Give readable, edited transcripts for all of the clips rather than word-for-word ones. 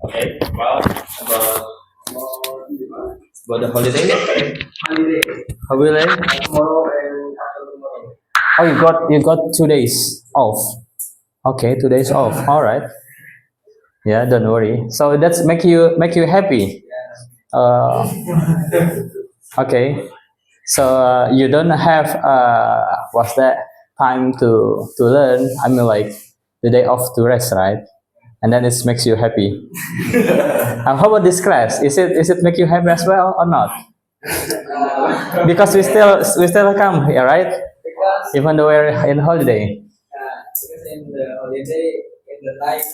Okay. Well, about the holiday. Holiday. Oh, you got 2 days off. Okay, 2 days off. All right. Yeah, don't worry. So that's make you happy. Uh, okay. So you don't have what's that time to learn. I mean, like the day off to rest, right? And then it makes you happy. How about this class? Is it make you happy as well or not? Because we still come here, right? Even though we're in holiday. Because in the holiday, in the night,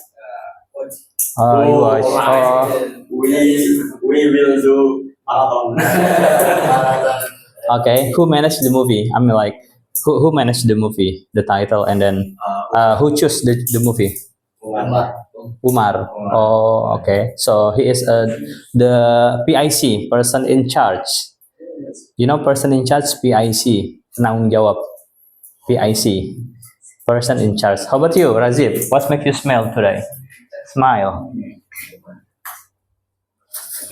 watch. Oh, you watch. Oh, We will do marathon. okay. Who managed the movie? I mean, like, who managed the movie, the title, and then who chose the movie? Umar. Oh, okay. So he is the PIC, person in charge. You know, person in charge, PIC, penanggung jawab, PIC, person in charge. How about you, Razif? What makes you smile today? Smile.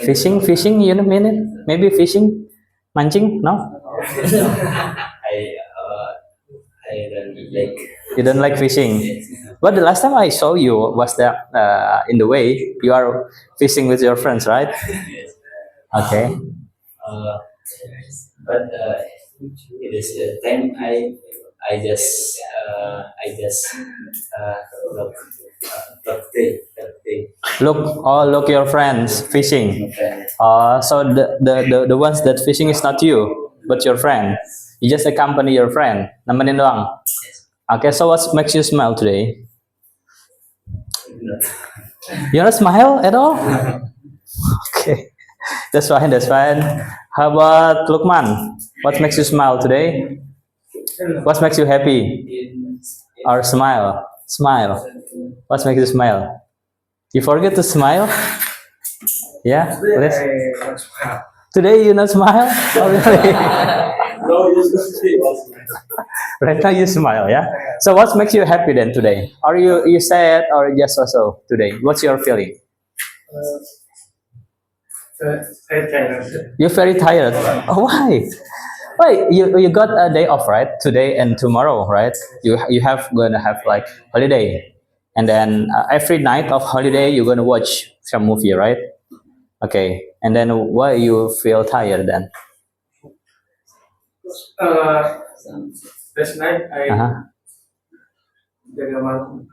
Fishing. You know, mean it? Maybe fishing, mancing? No, I don't like. you don't like fishing. But the last time I saw you was that in the way you are fishing with your friends, right? Okay. Uh, but it is the time I just look Look your friends fishing. So the ones that fishing is not you, but your friend. You just accompany your friend. Nemenin doang. Okay, so what makes you smile today? You don't smile at all? Okay, that's fine. That's fine. How about Lukman? What makes you smile today? What makes you happy? Or smile? Smile. What makes you smile? You forget to smile? Yeah, please. Today you not smile? Oh, really? No, you just Right now you smile, yeah. So what makes you happy then today? Are you sad or just so today? What's your feeling? You're very tired. Oh, why? Why you got a day off, right? Today and tomorrow, right? You have gonna have like holiday, and then every night of holiday you're gonna watch some movie, right? Okay, and then why you feel tired then? Last night I Uh-huh. jaga malam.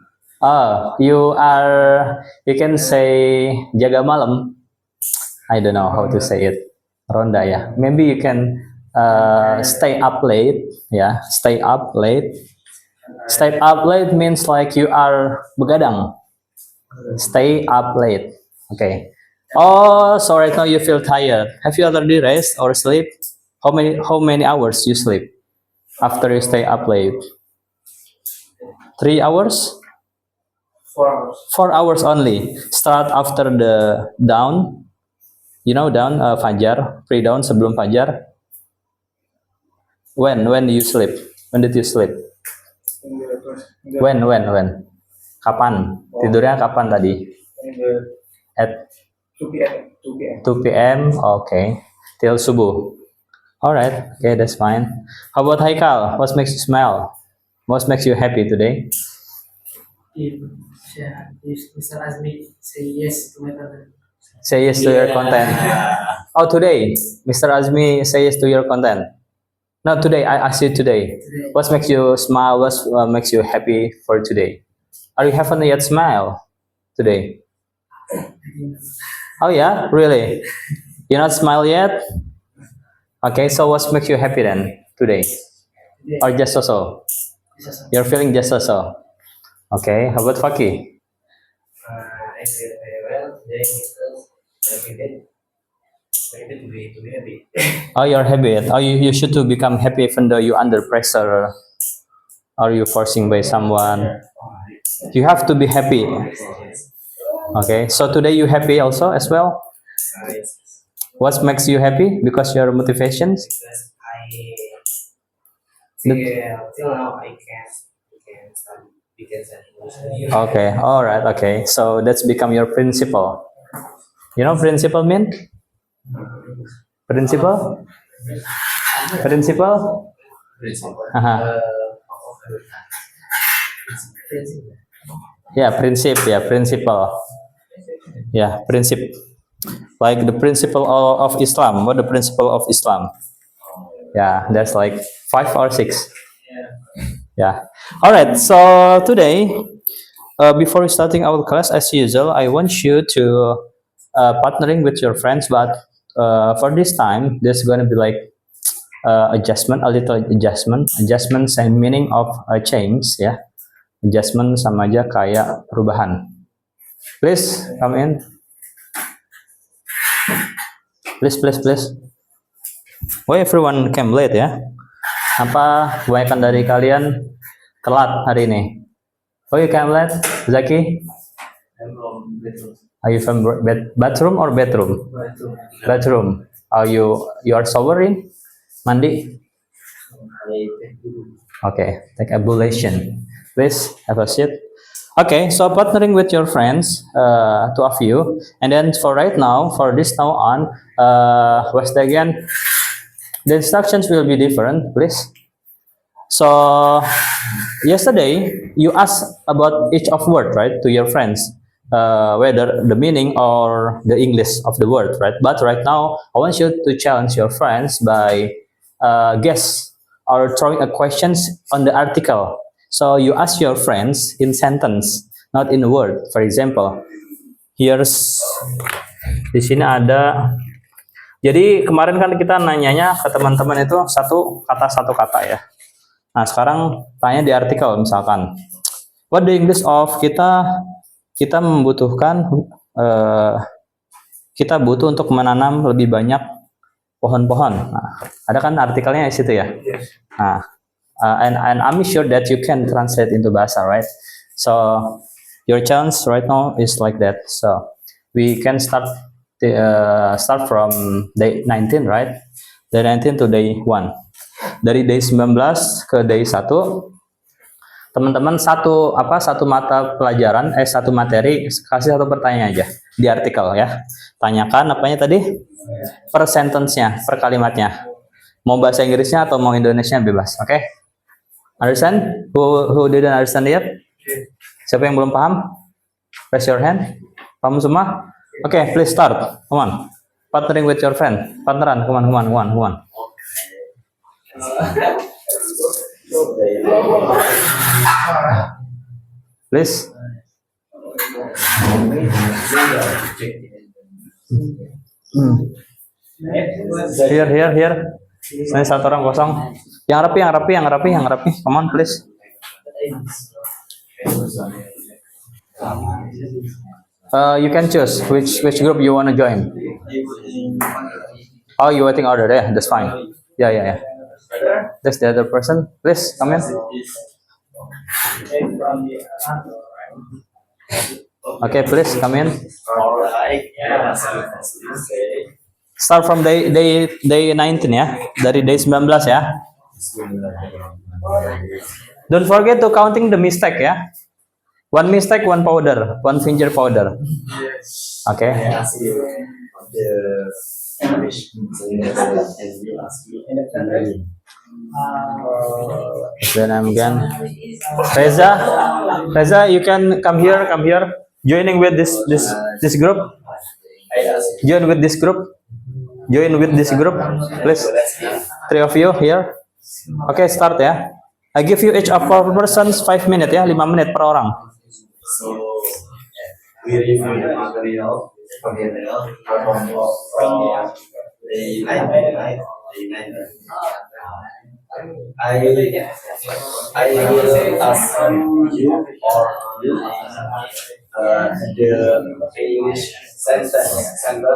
You can say jaga malam. I don't know how to say it. Ronda, yeah. Maybe you can stay up late. Yeah, stay up late. Stay up late means like you are begadang. Stay up late. Okay. Oh, so right now you feel tired. Have you already rest or sleep? How many hours you sleep after you stay up late? 3 hours? 4 hours. 4 hours only. Start after the dawn. You know dawn, fajar, pre-dawn sebelum fajar. When do you sleep? When did you sleep? In the When? Kapan? Tidurnya kapan tadi? in the At 2 p.m. 2 p.m. 2 p.m. Okay. Till subuh. Alright. Okay, that's fine. How about Haikal? What makes you smile? What makes you happy today? If Mr. Azmi say yes to my content. Say yes to your content. Oh, today, Mr. Azmi say yes to your content. No, today. I asked you today. Today. What makes you smile? What makes you happy for today? Are you haven't yet smile today? Oh yeah, really? You not smile yet? Okay, so what makes you happy then today? Or just so? You're feeling just so. Okay, how about Faki? I feel very well today because I feel to be happy. Oh, your habit. Oh, you should to become happy even though you're under pressure. Are you forcing by someone? You have to be happy. Okay, so today you happy also as well? Yes. What makes you happy? Because your motivations? Because I till now I can we can study English. Okay, all right, okay. So that's become your principal. You know principal mean? Principal? Principal? Uh-huh. Yeah, principle. Yeah, principal. Yeah, principle. Like the principle of Islam. What the principle of Islam? Yeah, that's like 5 or 6. Yeah. All right. So today, before starting our class, as usual, I want you to partnering with your friends. But for this time, there's going to be like adjustment, a little adjustment. Adjustment same meaning of change. Ya. Adjustment sama aja kayak perubahan. Please come in. Please. Why everyone came late ya? Apa kebanyakan dari kalian telat hari ini? Oh, you came late, Zaki? I'm from bedroom. Are you from bathroom or bedroom? Bedroom. Are you are showering? Mandi? Okay, take ablution. Please have a seat. Okay, so partnering with your friends, two of you, and then for right now, for this now on, what's the again? The instructions will be different, please. So yesterday you asked about each of word, right, to your friends, whether the meaning or the English of the word, right? But right now I want you to challenge your friends by guess or throwing a questions on the article. So you ask your friends in sentence, not in a word. For example, here's di sini ada. Jadi kemarin kan kita nanyanya ke teman-teman itu satu kata ya. Nah, sekarang tanya di artikel misalkan, what the English of kita membutuhkan kita butuh untuk menanam lebih banyak pohon-pohon. Nah, ada kan artikelnya di situ ya. Nah, and I'm sure that you can translate into bahasa, right? So your chance right now is like that. So we can start from day 19, right? Day 19 to day 1. Dari day 19 ke day 1, teman-teman satu mata pelajaran, satu materi, kasih satu pertanyaan aja di artikel ya. Tanyakan apanya tadi? Per sentence-nya, per kalimatnya. Mau bahasa Inggrisnya atau mau Indonesia bebas, oke? Okay? Understand? Who didn't understand yet? Siapa yang belum paham? Raise your hand. Paham semua? Oke, okay, please start. Come on. Partnering with your friend. Partneran, come on. Please. Here. Ini satu orang kosong. Yang rapi. Come on, please. You can choose which group you want to join. Oh, you waiting order? Yeah, that's fine. Yeah. That's the other person. Please come in. Okay, please come in. Start from day 19 ya, dari day 19 ya. Don't forget to counting the mistake ya. One mistake, one powder, one finger powder. Okay. Then I'm again. Reza, you can come here. Joining with this group. Join with this group. Please. 3 of you here. Okay, start ya. I give you each of 4 persons 5 minutes ya, 5 menit per orang. So we review the material from the I will ask you or you the English sentence Seorang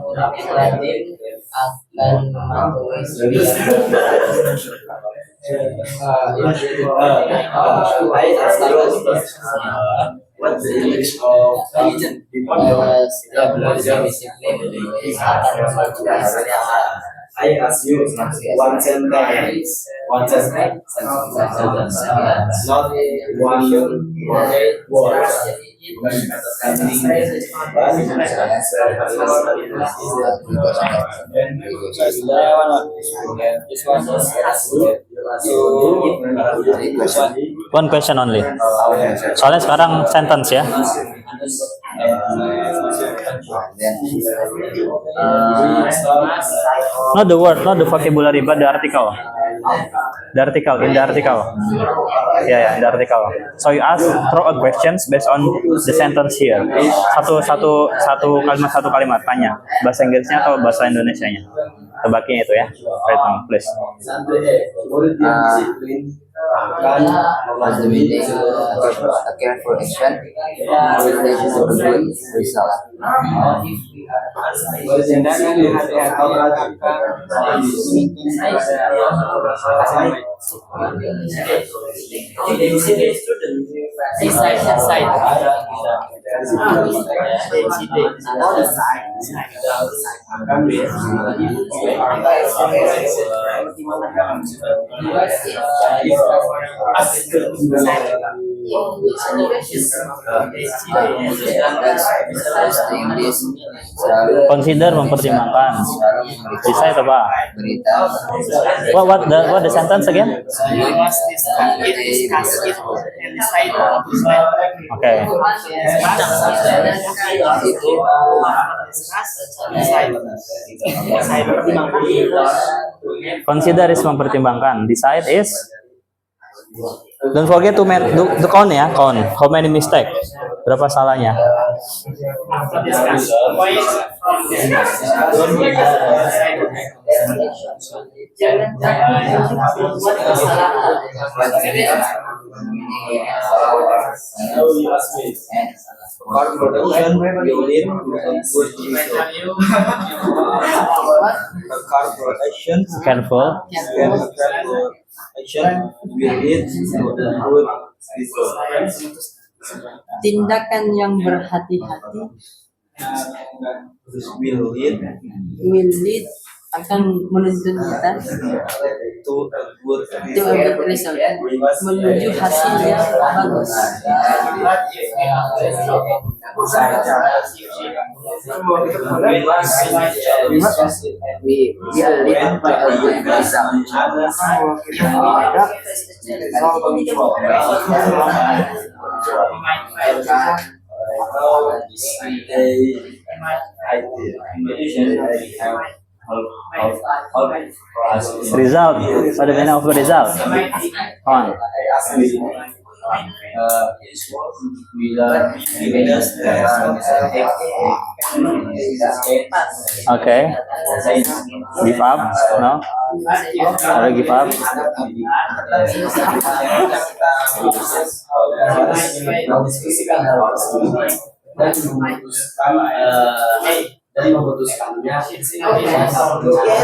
murid Latin akan menulis What's the English of religion? I ask you one sentence. One sentence. Not one word. One question only. Soalnya sekarang sentence ya. Not the word, not the vocabulary, but the article. The article, in the article. Yeah, in the article. So you ask, throw a questions based on the sentence here. Satu kalimat tanya. Bahasa Inggrisnya atau bahasa Indonesianya? Tebaknya itu ya. Right now, please. What's the meaning a careful action related to a good result? Consider, mempertimbangkan. Decide apa? Berita. What the sentence again? Okay. Consider is mempertimbangkan. Decide is. Don't forget to do count ya, count. How many mistake? Berapa salahnya? Careful. Tindakan yang berhati-hati will lead akan menuntun kita to a good result, menuju hasil yang bagus. Result. What the meaning of the result? On. Okay. Give up? No. Or give up?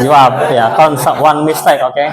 Give up. Yeah. Count one mistake. Okay.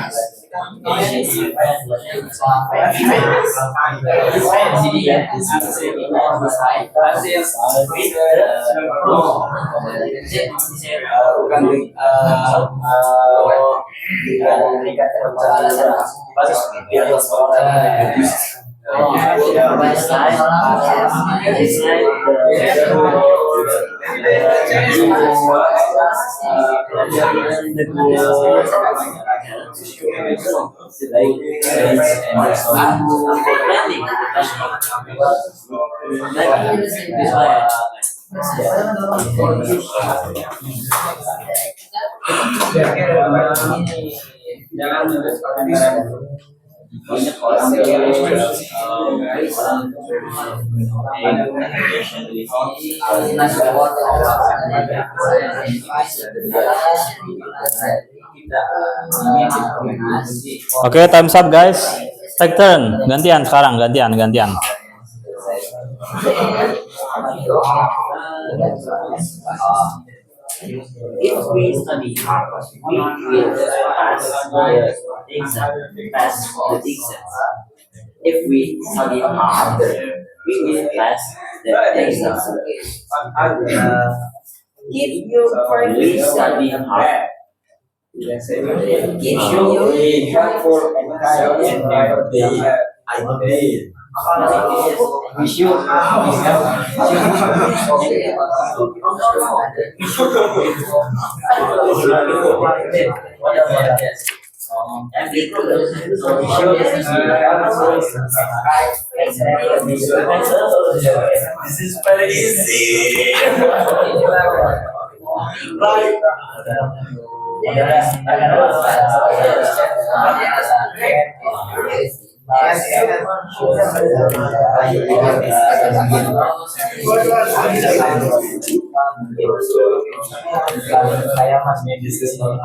Okay, time's up guys. Take turn. Gantian sekarang, gantian. If we study hard, we will pass the exam, If we study hard, we will pass the exam. Give you for We study hard. give you helpful and kind and never day. I did. We should This is very easy. Right. This is not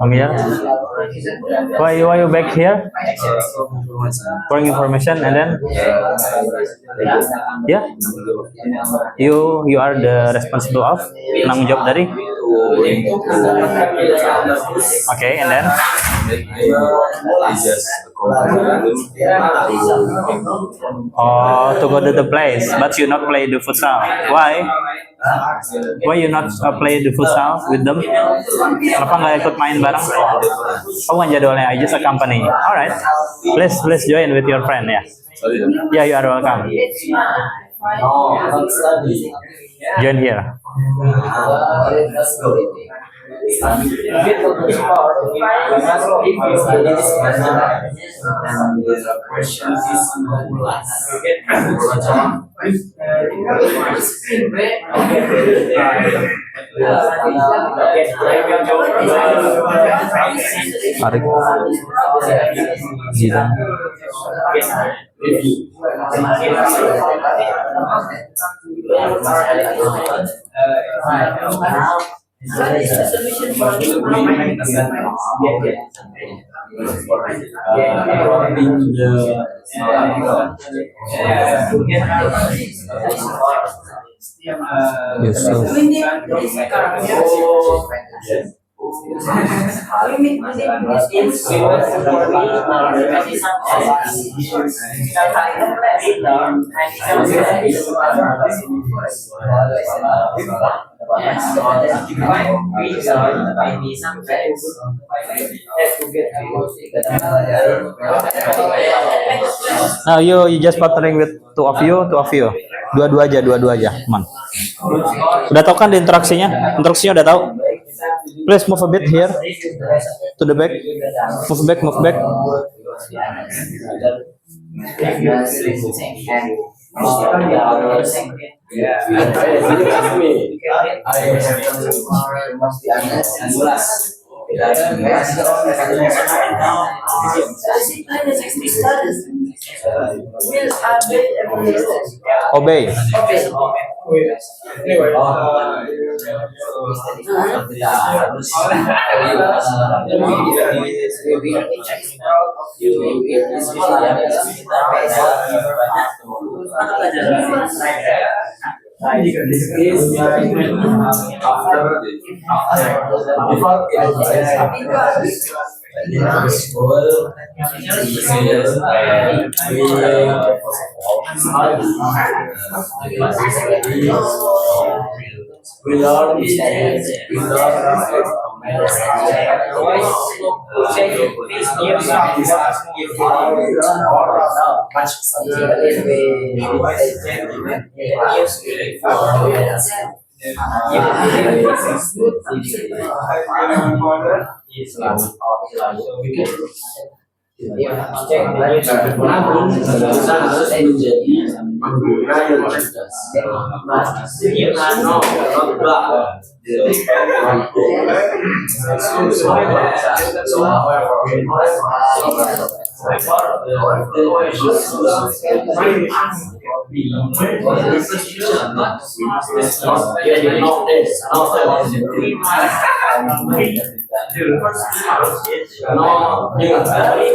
Amir, why you back here? For information and then yeah, you are the responsible of penanggung jawab dari. Okay, and then to go to the place, but you not play the futsal. Why? Why you not play the futsal with them? Kenapa nggak ikut main bareng? Oh, kan jadwalnya. I just accompany. Alright, please join with your friend ya. Yeah, you are welcome. Join here. Arik, Jidan. Yusuf. Now you just partnering with two of you. Dua-dua aja, man. Udah tahu kan di interaksinya? Interaksinya udah tahu? Please move a bit here to the back. Move back. Obey.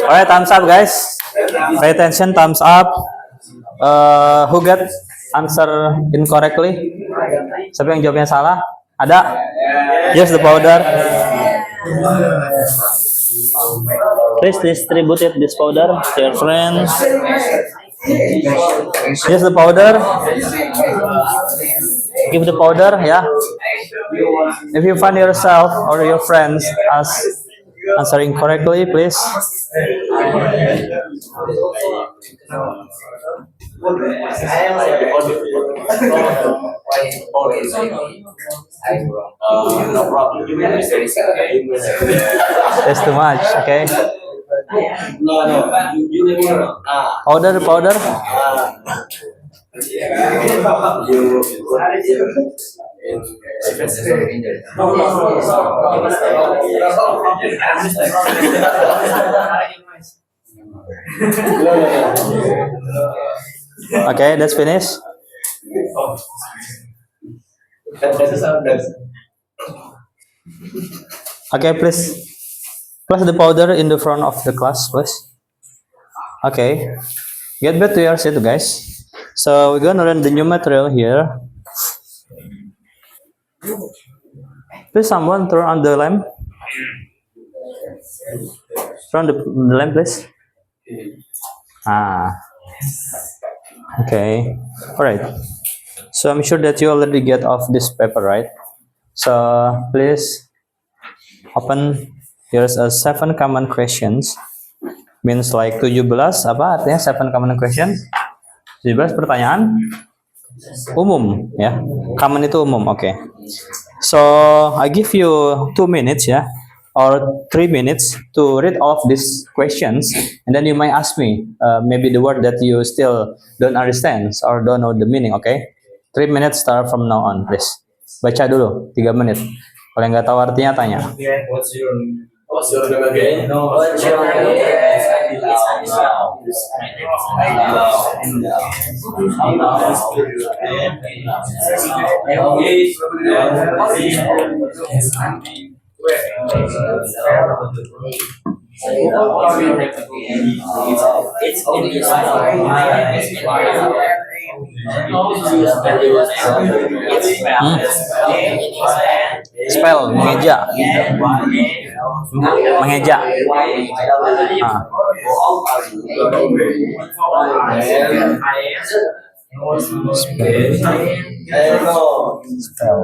Alright, thumbs up guys. Pay attention, thumbs up. Who get answer incorrectly? Siapa yang jawabnya salah? Ada? Yes, the powder. Please distribute it, this powder to your friends. Yes, the powder. Give the powder, yeah. If you find yourself or your friends as answering correctly, please. No problem. That's too much, okay? No. Powder. You Okay, that's finished. Okay, please place the powder in the front of the class, please. Okay, get back to your seat, guys. So we're gonna learn the new material here. Please, someone turn on the lamp. Turn the lamp, please. Okay, all right. So I'm sure that you already get off this paper, right? So please open. Here's a 7 common questions. Means like 17. Apa artinya 7 common questions? 17 pertanyaan umum, ya. Common itu umum, oke. So I give you 2 minutes, ya, or 3 minutes to read all of these questions, and then you might ask me maybe the word that you still don't understand or don't know the meaning, okay? 3 minutes start from now on, please. Baca dulu 3 menit. Kalau nggak tahu artinya tanya. What's your name again? What's your Spell, mengeja. Mengeja. Spell.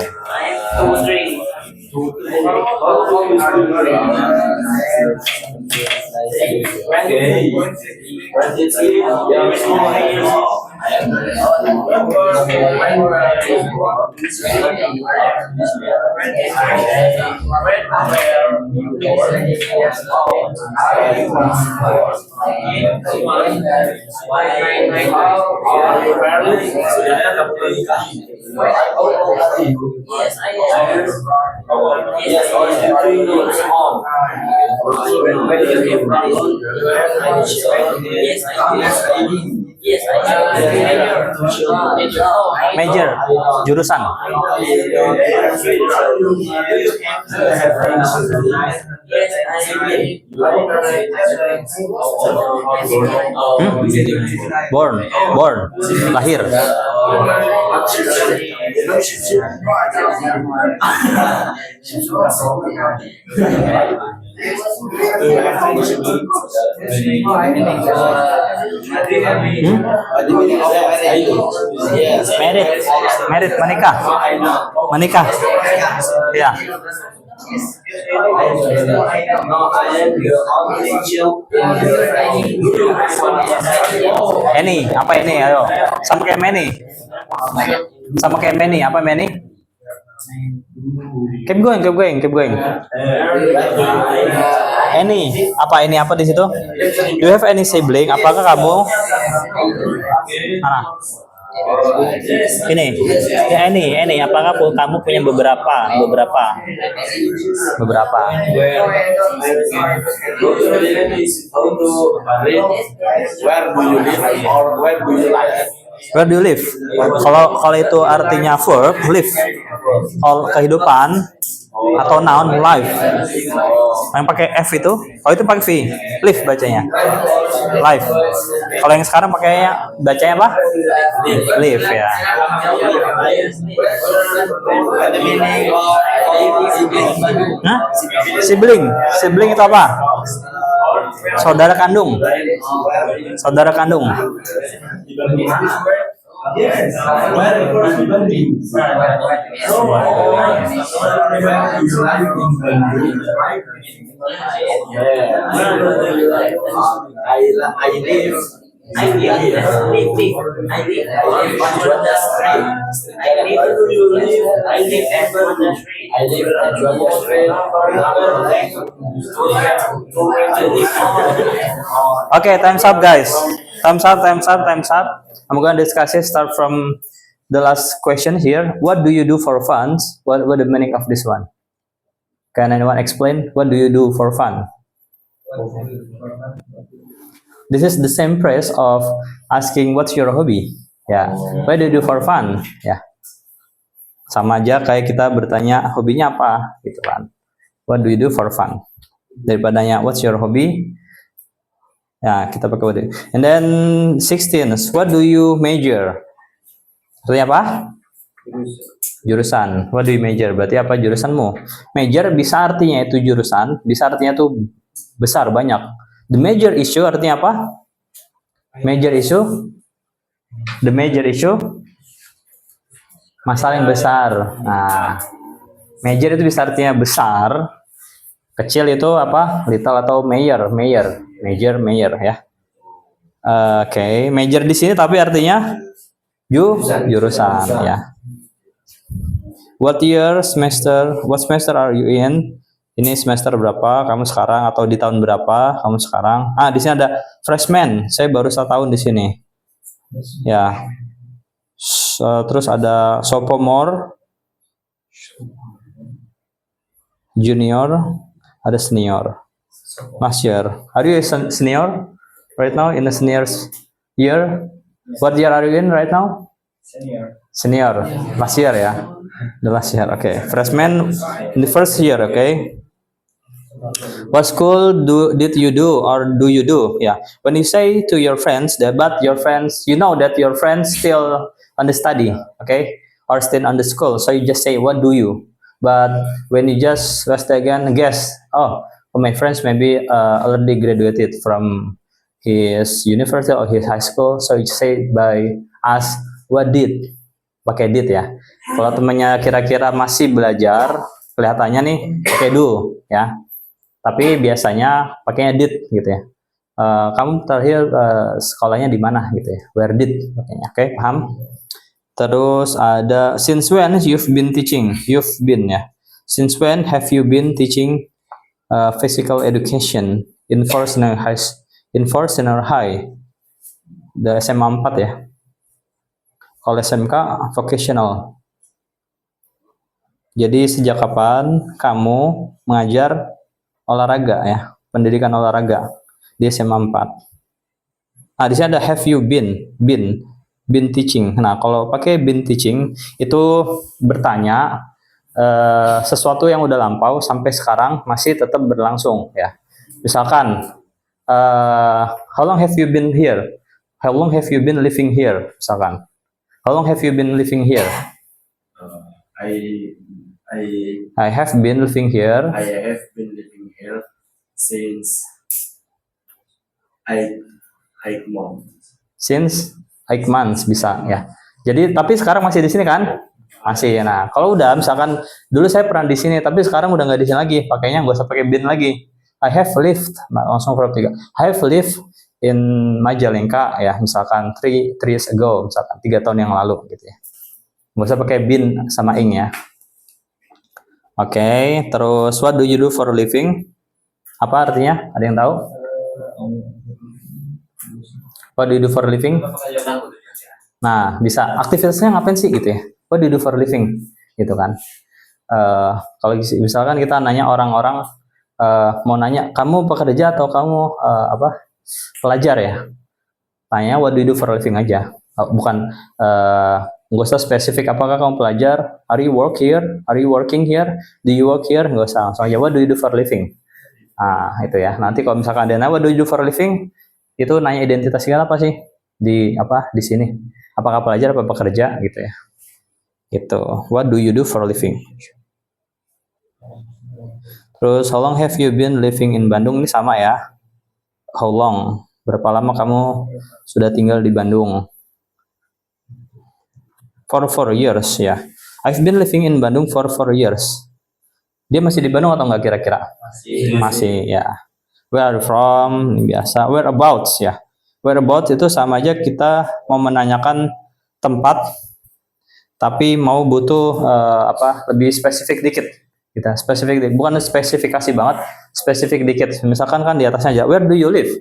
Major, jurusan. Born, lahir. Merit, merit, menikah, menikah. Ya. Any, apa ini? Ayo, sama kayak many. Sama kayak many, apa many? Keep going, keep going, keep going. Any, apa ini? Apa di situ? Do you have any sibling? Apakah kamu? Mana? Ini, ya any. Apakah kamu punya beberapa? Where do you live? Kalau itu artinya verb, live. Kalau kehidupan atau noun, life. Yang pakai F itu, kalau itu pakai V, live bacanya. Life. Kalau yang sekarang bacanya apa? Live ya. Nah, sibling itu apa? Saudara kandung. Saudara kandung. Okay, time's up, guys. Time's up. I'm going to discuss it. Start from the last question here. What do you do for fun? What the meaning of this one? Can anyone explain? What do you do for fun? This is the same phrase of asking what's your hobby. Ya, what do you do for fun? Ya, sama aja kayak kita bertanya hobinya apa, gitu kan? What do you do for fun? Daripadanya what's your hobby? Ya, kita pakai what. And then 16, what do you major? Artinya apa? Jurusan. What do you major? Berarti apa jurusanmu? Major bisa artinya itu jurusan, bisa artinya itu besar, banyak. The major issue artinya apa? Major issue? The major issue? Masalah yang besar. Nah, major itu bisa artinya besar. Kecil itu apa? Little atau major ya. Oke, major di sini tapi artinya jurusan ya. What semester are you in? Ini semester berapa kamu sekarang, atau di tahun berapa kamu sekarang? Di sini ada freshman. Saya baru 1 tahun di sini. Ya. Terus ada sophomore, junior, ada senior. Last year. Are you a senior right now in the seniors year? What year are you in right now? Senior. Last year ya. The last year. Okay. Freshman in the first year. Okay. What school did you do or do you do? Yeah. When you say to your friends that, but your friends, you know that your friends still on the study, okay, or still on the school, so you just say what do you? But when you just again guess, my friends maybe already graduated from his university or his high school, so you say by ask what did, pakai did ya. Kalau temannya kira-kira masih belajar, kelihatannya nih pakai do ya. Tapi biasanya pakainya did gitu ya. Kamu terakhir sekolahnya di mana gitu ya? Where did pakainya. Oke, paham? Terus ada since when you've been teaching? You've been ya. Since when have you been teaching physical education in Forstner High? The SMA 4 ya. Kalau SMK vocational. Jadi sejak kapan kamu mengajar olahraga ya, pendidikan olahraga di SMA 4. Di sini ada have you been teaching. Nah, kalau pakai been teaching itu bertanya sesuatu yang udah lampau sampai sekarang masih tetap berlangsung ya. Misalkan how long have you been here? How long have you been living here? Misalkan how long have you been living here? I I have been living here I have been living here since 8 months. since 8 months bisa ya. Jadi tapi sekarang masih di sini kan? Masih. Nah, kalau udah misalkan dulu saya pernah di sini tapi sekarang udah nggak di sini lagi, pakainya nggak usah pakai been lagi. I have lived, nah, langsung verb 3. I have lived in Majalengka ya, misalkan 3 years ago, misalkan 3 tahun yang lalu gitu ya. Nggak usah pakai been sama ing ya. Oke, terus what do you do for a living? Apa artinya? Ada yang tahu? What do you do for a living? Nah, bisa aktivitasnya ngapain sih gitu ya? What do you do for a living? Gitu kan. Kalau misalkan kita nanya orang-orang mau nanya, kamu pekerja atau kamu pelajar ya? Tanya what do you do for a living aja. Bukan nggak usah spesifik apakah kamu pelajar, are you work here, are you working here, do you work here, nggak usah, langsung aja what do you do for a living. Nah itu ya, nanti kalau misalkan ada what do you do for a living, itu nanya identitas kita apa sih di sini, apakah pelajar apa pekerja gitu ya. Itu what do you do for a living. Terus how long have you been living in Bandung, ini sama ya, how long, berapa lama kamu sudah tinggal di Bandung. For 4 years ya. I've been living in Bandung for 4 years. Dia masih di Bandung atau enggak kira-kira? Masih ya. Where are you from? Biasa. Whereabouts ya. Whereabouts itu sama aja kita mau menanyakan tempat, tapi mau butuh lebih spesifik dikit. Kita spesifik dikit. Bukan spesifikasi banget, spesifik dikit. Misalkan kan di atasnya aja. Where do you live?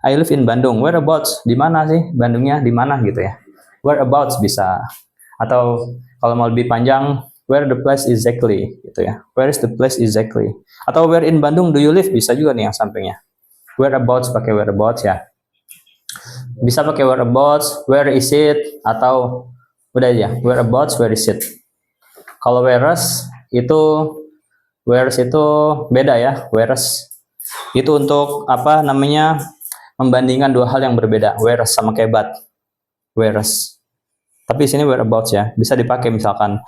I live in Bandung. Whereabouts? Di mana sih? Bandungnya di mana gitu ya. Whereabouts bisa. Atau kalau mau lebih panjang, where the place exactly gitu ya. Where is the place exactly? Atau where in Bandung do you live? Bisa juga nih yang sampingnya. Whereabouts, pakai whereabouts ya. Bisa pakai whereabouts, where is it, atau udah aja whereabouts, where is it. Kalau whereas itu beda ya. Whereas itu untuk membandingkan dua hal yang berbeda. Whereas sama kayak but. Whereas. Tapi di sini whereabouts ya, bisa dipakai misalkan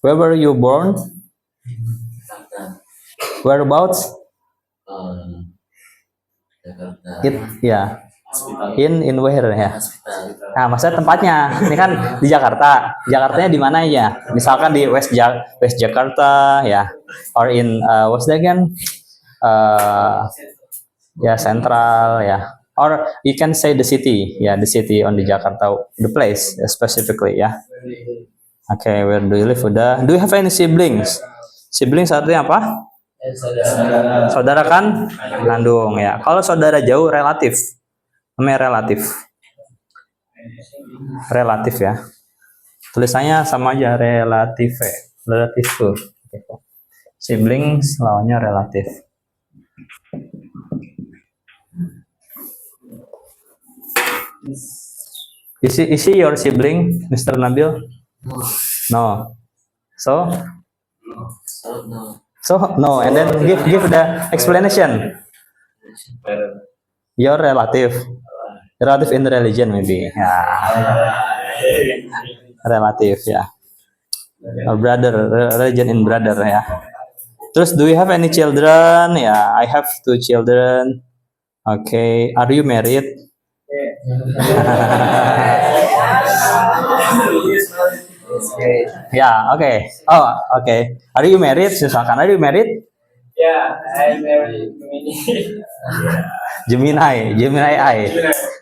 where were you born? Whereabouts? It ya. In where ya. Nah, maksudnya tempatnya. Ini kan di Jakarta. Jakartanya di mana aja? Misalkan di West Jakarta ya, or in what's that again? Ya, Central ya. Or you can say the city, ya, the city on the Jakarta, the place specifically ya. Oke, where do you live? Udah. Do you have any siblings? Siblings artinya apa? Saudara kan kandung ya. Kalau saudara jauh relatif, namanya relatif. Relatif ya. Tulisannya sama aja, relatif. Relatif tuh. Siblings lawannya relatif. Is he your sibling, Mr. Nabil? No. So no. And then give the explanation. Your relative in religion maybe. Relative ya. Or brother, religion in brother ya. Terus do you have any children? Ya, I have 2 children. Okay, are you married? Ya, oke. Oh, oke. Are you married? Misalkan, are you married? Yeah, I married Gemini.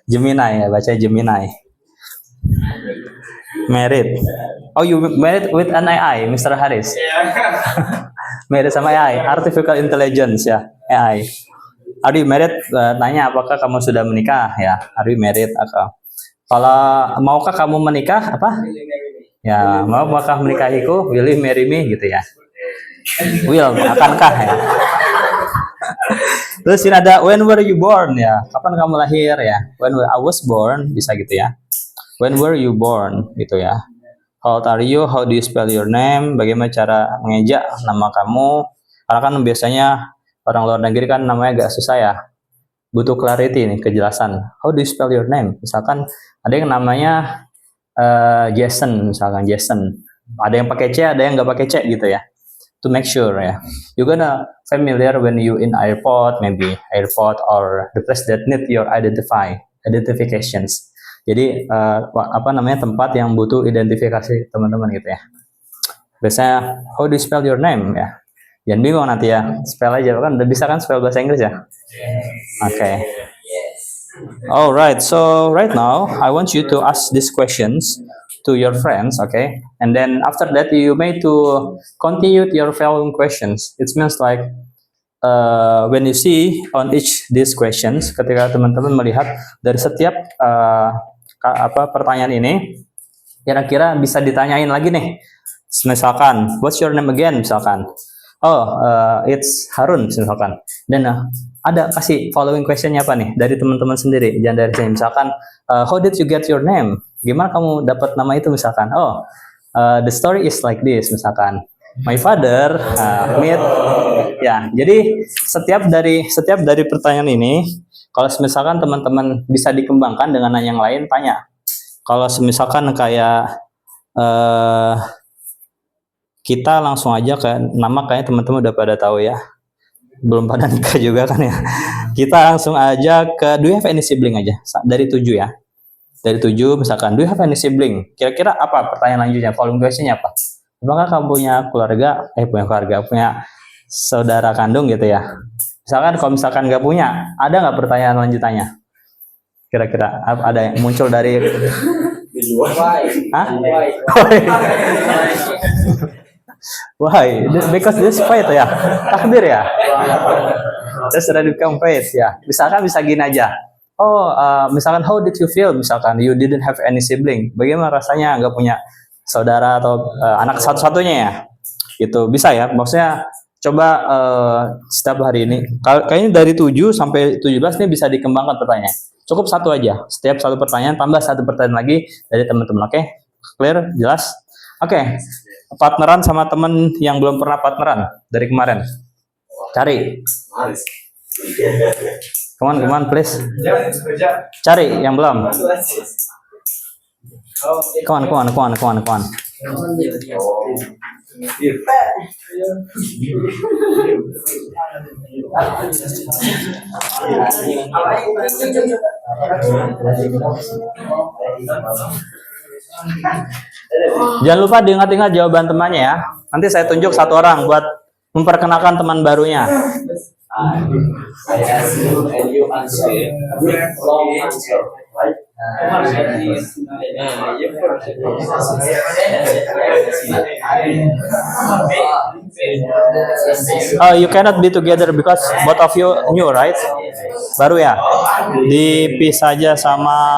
Gemini ya, baca Gemini. Married. Oh, you married with an AI, Mr. Haris? Married sama AI, artificial intelligence ya, AI. Are you married? Tanya apakah kamu sudah menikah ya? Are you married? Kalau maukah kamu menikah apa? Ya, maukah menikahiku? Will you marry me gitu ya? Will, akankah ya? Terus ini ada when were you born ya? Kapan kamu lahir ya? When I was born bisa gitu ya. When were you born gitu ya? How old are you? How do you spell your name? Bagaimana cara mengejak nama kamu? Karena kan biasanya orang luar negeri kan namanya agak susah ya. Butuh clarity nih, kejelasan. How do you spell your name? Misalkan ada yang namanya Jason misalkan Jason. Ada yang pakai C, ada yang nggak pakai C gitu ya. To make sure ya. You're gonna familiar when you in airport, maybe airport or the place that need your identifications. Jadi apa namanya tempat yang butuh identifikasi teman-teman gitu ya. Biasanya how do you spell your name ya? Jangan bingung nanti ya, spell aja kan udah bisa kan spell bahasa Inggris ya. Oke. Alright, so right now I want you to ask these questions to your friends, okay? And then after that you may to continue your following questions. It means like when you see on each these questions, ketika teman-teman melihat dari setiap pertanyaan ini, kira-kira bisa ditanyain lagi nih. Misalkan, what's your name again? Misalkan, it's Harun misalkan. Dan ada kasih following questionnya apa nih dari teman-teman sendiri, jangan dari sini. Misalkan, how did you get your name? Gimana kamu dapat nama itu misalkan? The story is like this misalkan. My father meet ya. Jadi setiap dari pertanyaan ini, kalau misalkan teman-teman bisa dikembangkan dengan nanya yang lain, tanya. Kalau misalkan kayak kita langsung aja ke nama, kayaknya teman-teman udah pada tahu ya. Belum pada nikah juga kan ya. Kita langsung aja ke do you have any sibling aja. Dari 7 ya. Dari 7 misalkan do you have any sibling? Kira-kira apa pertanyaan lanjutnya? Following question-nya apa? Apakah kamu punya punya saudara kandung gitu ya. Misalkan kalau misalkan nggak punya, ada nggak pertanyaan lanjutannya? Kira-kira ada yang muncul dari Hah? Why? Because this faith ya, takdir ya. That's already become faith ya. Misalkan bisa gini aja. Misalkan how did you feel? Misalkan you didn't have any sibling. Bagaimana rasanya nggak punya saudara atau anak satu-satunya ya? Gitu bisa ya. Maksudnya coba setiap hari ini. Kayaknya dari 7 sampai 17 ini bisa dikembangkan pertanyaan. Cukup satu aja. Setiap satu pertanyaan tambah satu pertanyaan lagi dari teman-teman. Oke? Clear? Jelas? Oke. Partneran sama temen yang belum pernah partneran dari kemarin. Cari. Come on, please. Cari yang belum. Come on. Jangan lupa diingat-ingat jawaban temannya ya. Nanti saya tunjuk satu orang buat memperkenalkan teman barunya. I ask you and you answer. Long answer, right? You cannot be together because both of you new, right? Baru ya. Dipisah aja sama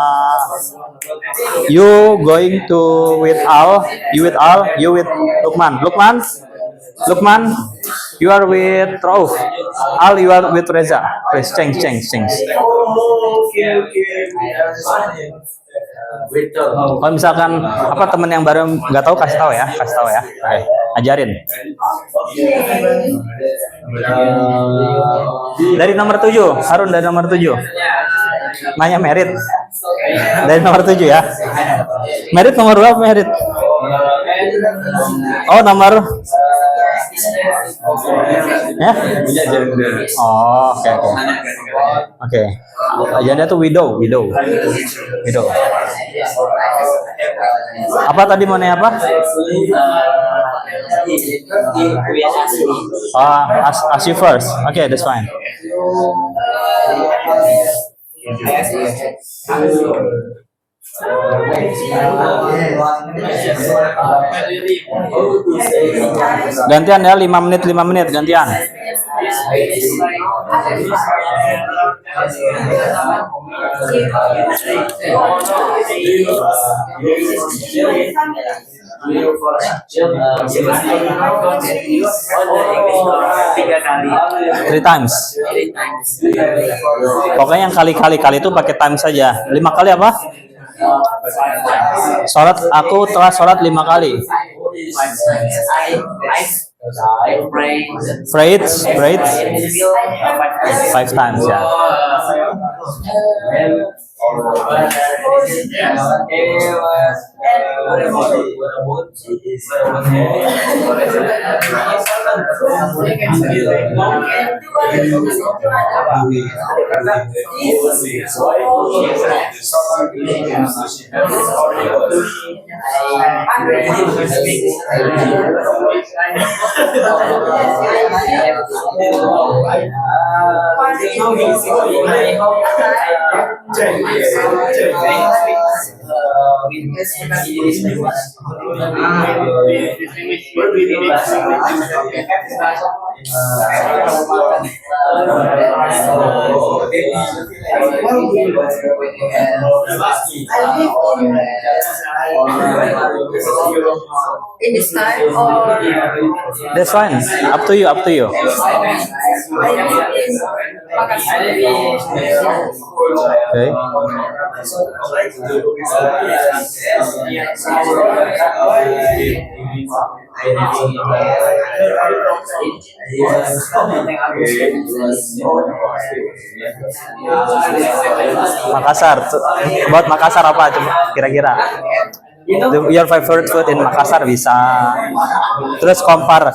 you going to with Al, you with Lukman. Lukman, you are with Rauf. Al, you are with Reza. Please change. Kalau misalkan apa teman yang baru nggak tahu kasih tahu ya. Oke, ajarin. Dari nomor 7, Harun dari nomor 7. Nanya merit. Dari nomor 7 ya. Merit nomor berapa merit? Oh, nomor ya? Oh, oke. Ajannya tuh widow. Apa tadi mau nanya apa? Ask you first. Okay, that's fine. Gantian ya, 5 menit gantian. Three times. Pokoknya yang kali itu pakai times saja. 5 kali apa? Aku telah sholat 5 kali. Prayed 5 times ya. In this time or That's fine. Up to you. Up to you. Okay. Makassar. Buat Makassar apa coba kira-kira? Your favorite food in Makassar bisa. Terus compare.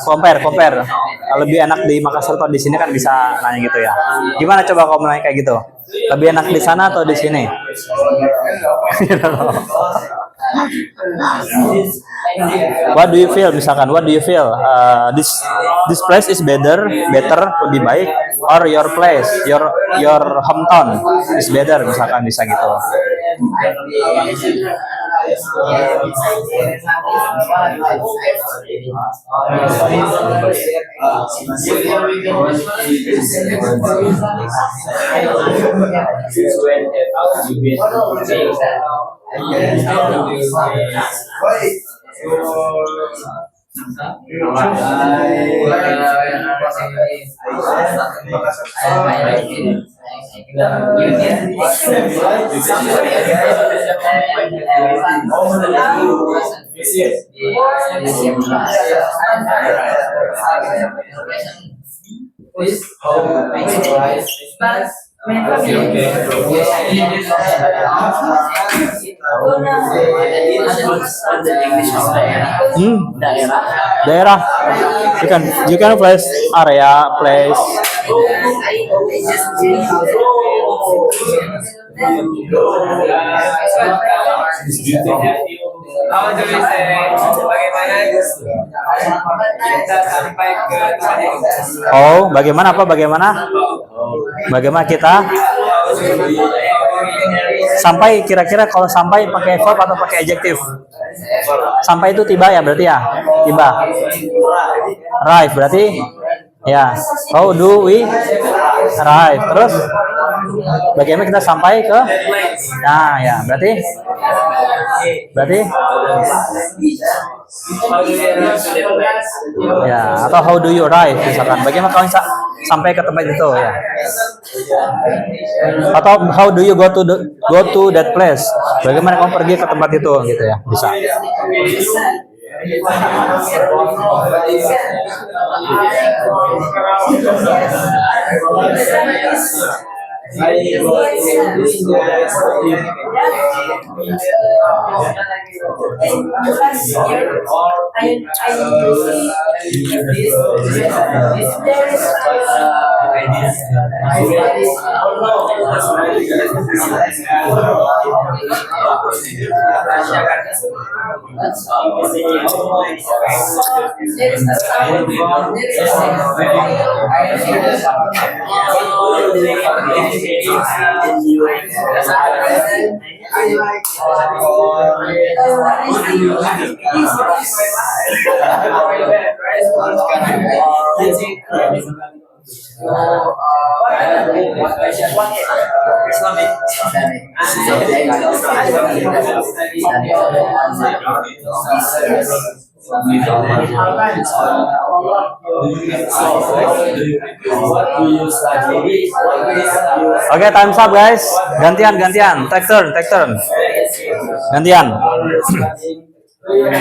Lebih enak di Makassar atau di sini kan bisa nanya gitu ya. Gimana coba kamu nanya kayak gitu? Lebih enak di sana atau di sini? What do you feel? Misalkan, what do you feel? This place is better, lebih baik, or your place, your hometown is better, misalkan bisa gitu. Daerah. You can place area, place. Oh, bagaimana apa? Bagaimana kita sampai, kira-kira kalau sampai pakai verb atau pakai adjektif? Sampai itu tiba ya berarti ya? Tiba. Arrive berarti ya. How do we arrive? Terus bagaimana kita sampai ke? Nah, ya, berarti ya, atau how do you arrive misalkan. Bagaimana kamu sampai ke tempat itu ya? Atau how do you go to that place? Bagaimana kamu pergi ke tempat itu gitu ya? Bisa. Oke, time's up guys. Gantian. Take turn. Gantian. You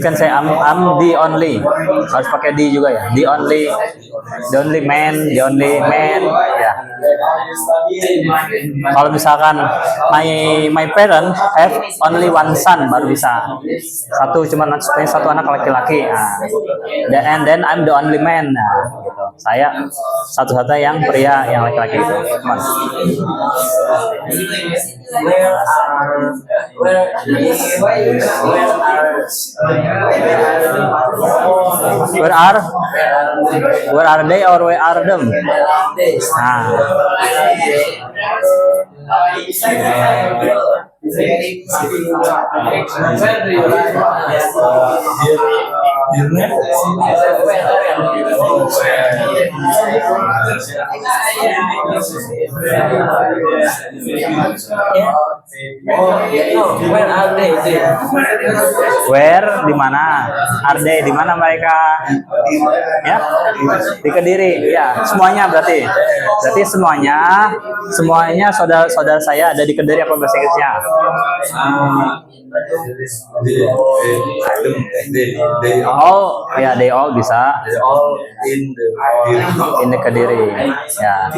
can say I'm the only. Harus pakai di juga ya. The only man. Ya. Kalau misalkan my parent have only one son, baru bisa. Cuma satu anak laki-laki. Nah, and then I'm the only man. Nah, gitu. Saya satu-satunya yang pria yang laki-laki itu. Where are they or where are them? Nah. Where di mana? Are they di mana mereka? Ya, di Kediri. Ya, semuanya berarti semuanya saudara-saudara saya ada di Kediri apa bahasa Inggrisnya? All, ya they all bisa. In the Kediri. Ya.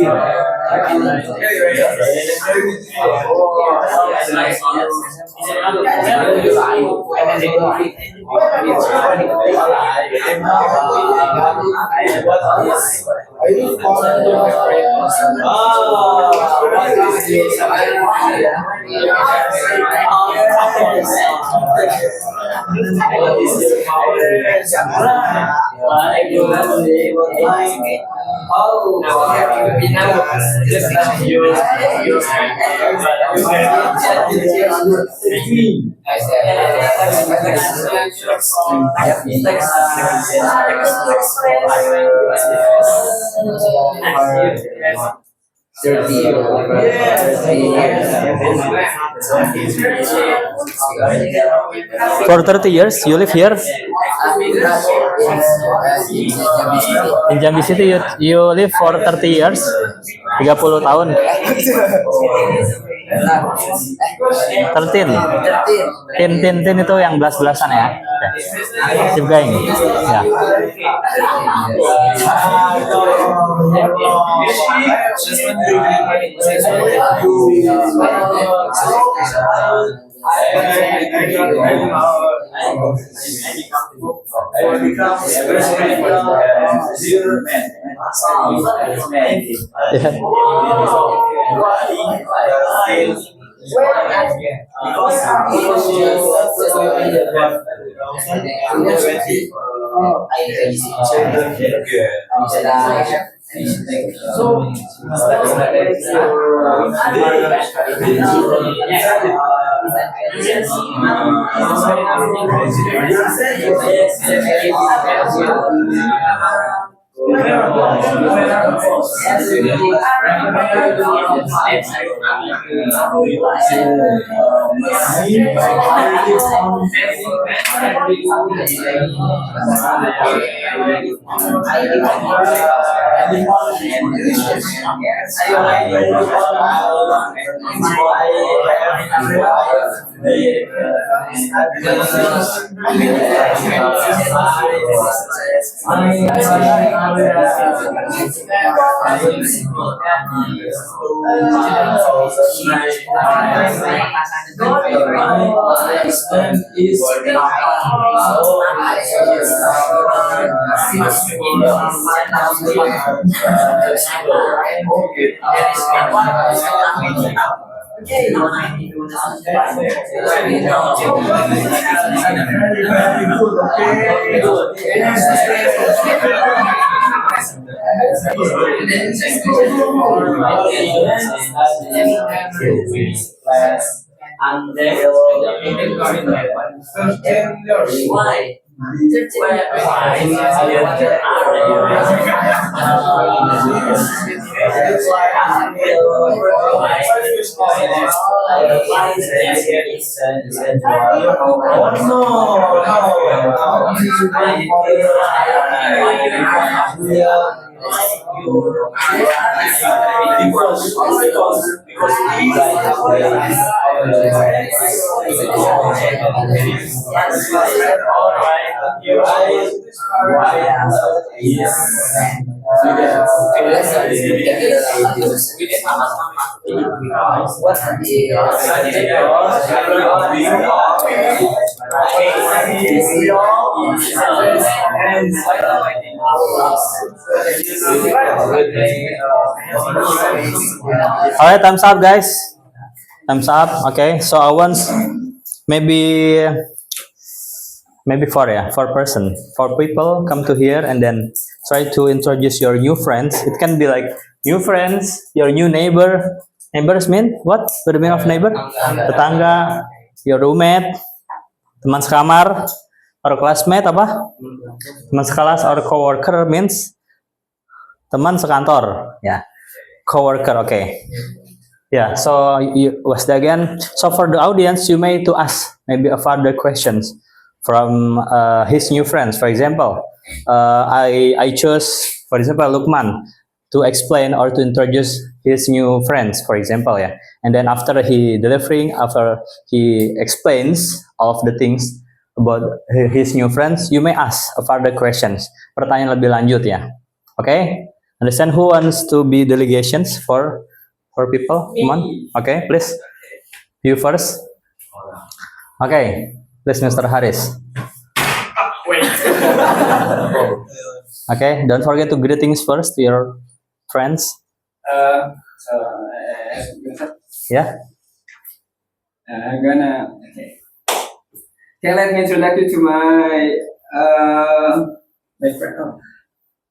For 30 years, you live here? In Jambi City, you live for 30 years? 30 tahun? 13 itu yang belas-belasan ya? Keep going. Ya. All right, thumbs up, guys. Thumbs up. Okay, so I want maybe four person, four people come to here and then try to introduce your new friends. It can be like new friends, your new neighbor. Neighbors mean what? What do you mean of neighbor? Tetangga, your roommate, teman sekamar, or classmate apa? Teman sekelas or coworker means teman sekantor. Yeah, coworker. Okay. Yeah. So you was again. So for the audience, you may to ask maybe a further questions from his new friends. For example, I chose, for example, Lukman to explain or to introduce his new friends, for example, yeah. And then after he explains all of the things about his new friends, you may ask a further questions. Pertanyaan lebih lanjut ya. Okay? Understand who wants to be delegations for people? Come on. Okay, please. You first. Okay, please, Mr. Haris. Okay, don't forget to greetings first to your friends. Yeah. I'm gonna okay, let me introduce you to my friend. Oh,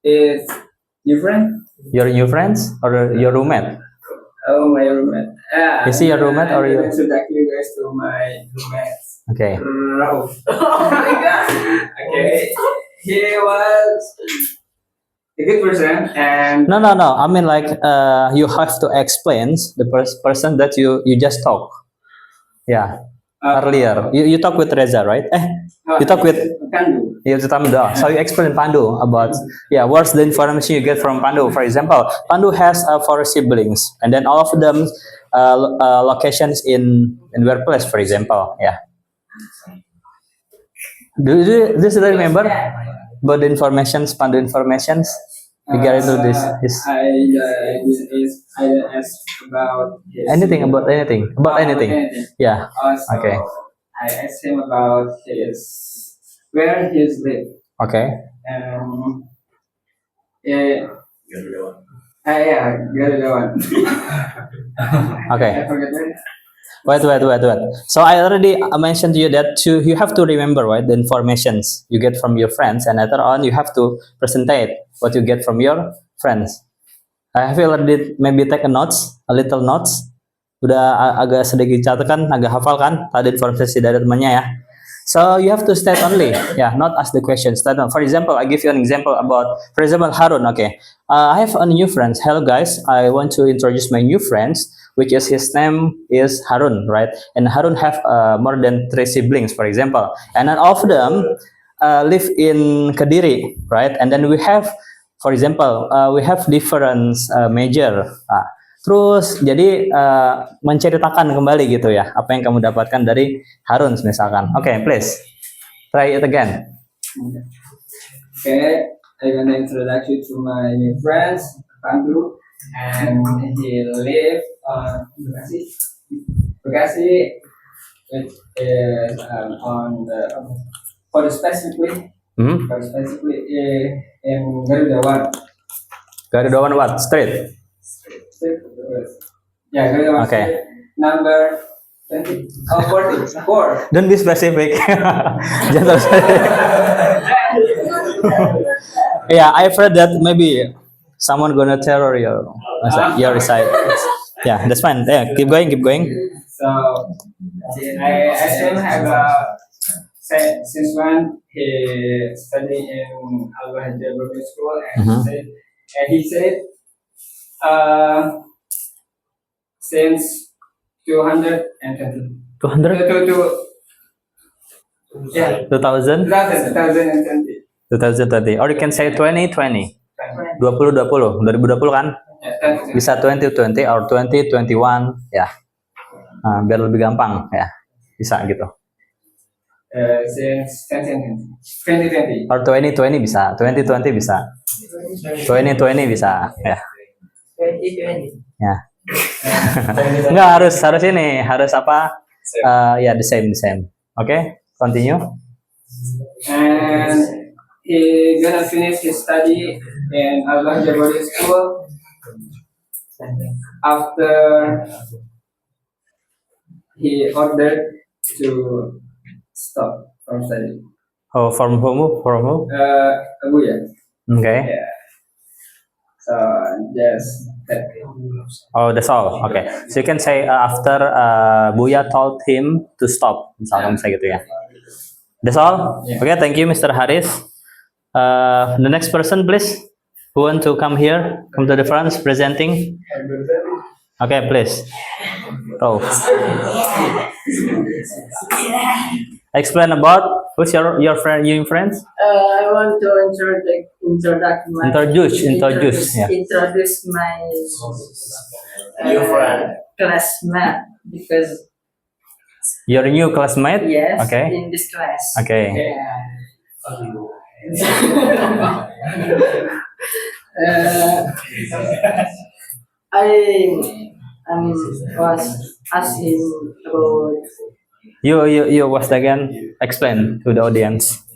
it's your friend? Your new friends or your roommate? Oh, my roommate. Is he your roommate or I'm you? gonna introduce you guys to my roommates. Okay. Rauf. Oh my god. Okay. He was a good person and No. I mean like you have to explain the person that you just talk. Yeah. Earlier, you talk with Reza, right? You talk with Pandu. So you explain Pandu about what's the information you get from Pandu. For example, Pandu has four siblings, and then all of them locations in where place, for example. Yeah. Do you still remember about the informations, Pandu informations regarding to this? I asked about his Anything about anything. Yeah. Also, Okay. I asked him about where he's live. Okay. Yeah, Garudawan. Okay. I forgot that. Wait. So I already mentioned to you that you have to remember, right, the informations you get from your friends, and later on you have to presentate what you get from your friends. I have already maybe take a little notes. Udah agak sedikit catatkan, agak hafal kan tadi informasi dari temannya ya. So you have to state only, not ask the question. State on. For example, I give you an example about, for example, Harun. Okay, I have a new friend. Hello guys, I want to introduce my new friends, which is his name is Harun, right? And Harun have more than 3 siblings, for example, and then all of them live in Kediri, right? And then we have, for example, we have different major. Terus jadi menceritakan kembali gitu ya apa yang kamu dapatkan dari Harun misalkan. Okay, please try it again. Okay, I'm gonna introduce you to my new friends, Pandu, and he live Bekasi, which is on the specifically in Garudawan. Garudawan what? Street. Yeah, Garudawan. Okay. Street, number 20. Oh, 44. Don't be specific. Just yeah, I've heard that maybe someone gonna terror your side. Yeah, that's fine. Yeah, keep going. So I still have since when he studied in Al Wahid School, and he said Since 220. 200? Yeah, 2000? 2020. 2030. Or you can say 2020. 2020. 2020 kan? Yeah, 2020. Bisa 2020 or 2021 ya. Nah, biar lebih gampang ya. Bisa gitu. Since 2020. Or 2020 bisa. 2020 bisa. 2020 bisa ya. 2020. Ya. Enggak harus ini, harus apa? Ya, the same. Oke, continue. And he gonna finish his study in Al Jabari School after he ordered to stop from study. Oh, from who? Abu ya. Okay. Yeah. So just that. Oh, that's all. Okay. So you can say after Buya told him to stop. Misalkan gitu ya. That's all. Okay. Thank you, Mr. Haris. The next person, please. Who want to come here? Come to the front, presenting. Okay, please. Oh. Explain about who's your friend, you friends? I want to Introduce. Yeah. introduce my New friend. classmate because Your new classmate? yes Okay. in this class. Okay. I was asking about You was again explain to the audience.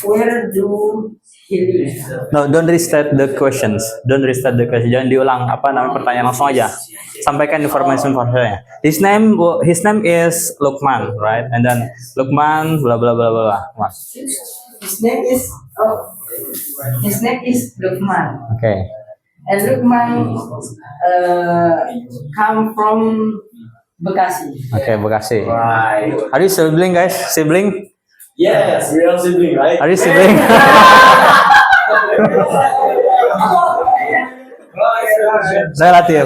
where do he live? No, don't restate the questions. Jangan diulang apa namanya pertanyaan, langsung aja. Sampaikan informasinya. His name is Lukman, right? And then Lukman bla bla bla bla. What? His name is Lukman. Okay. And Lukman come from Bekasi. Okay, Bekasi. Right. Are you sibling, guys? Sibling? Yes, we are sibling, right? Are you sibling? Relatif.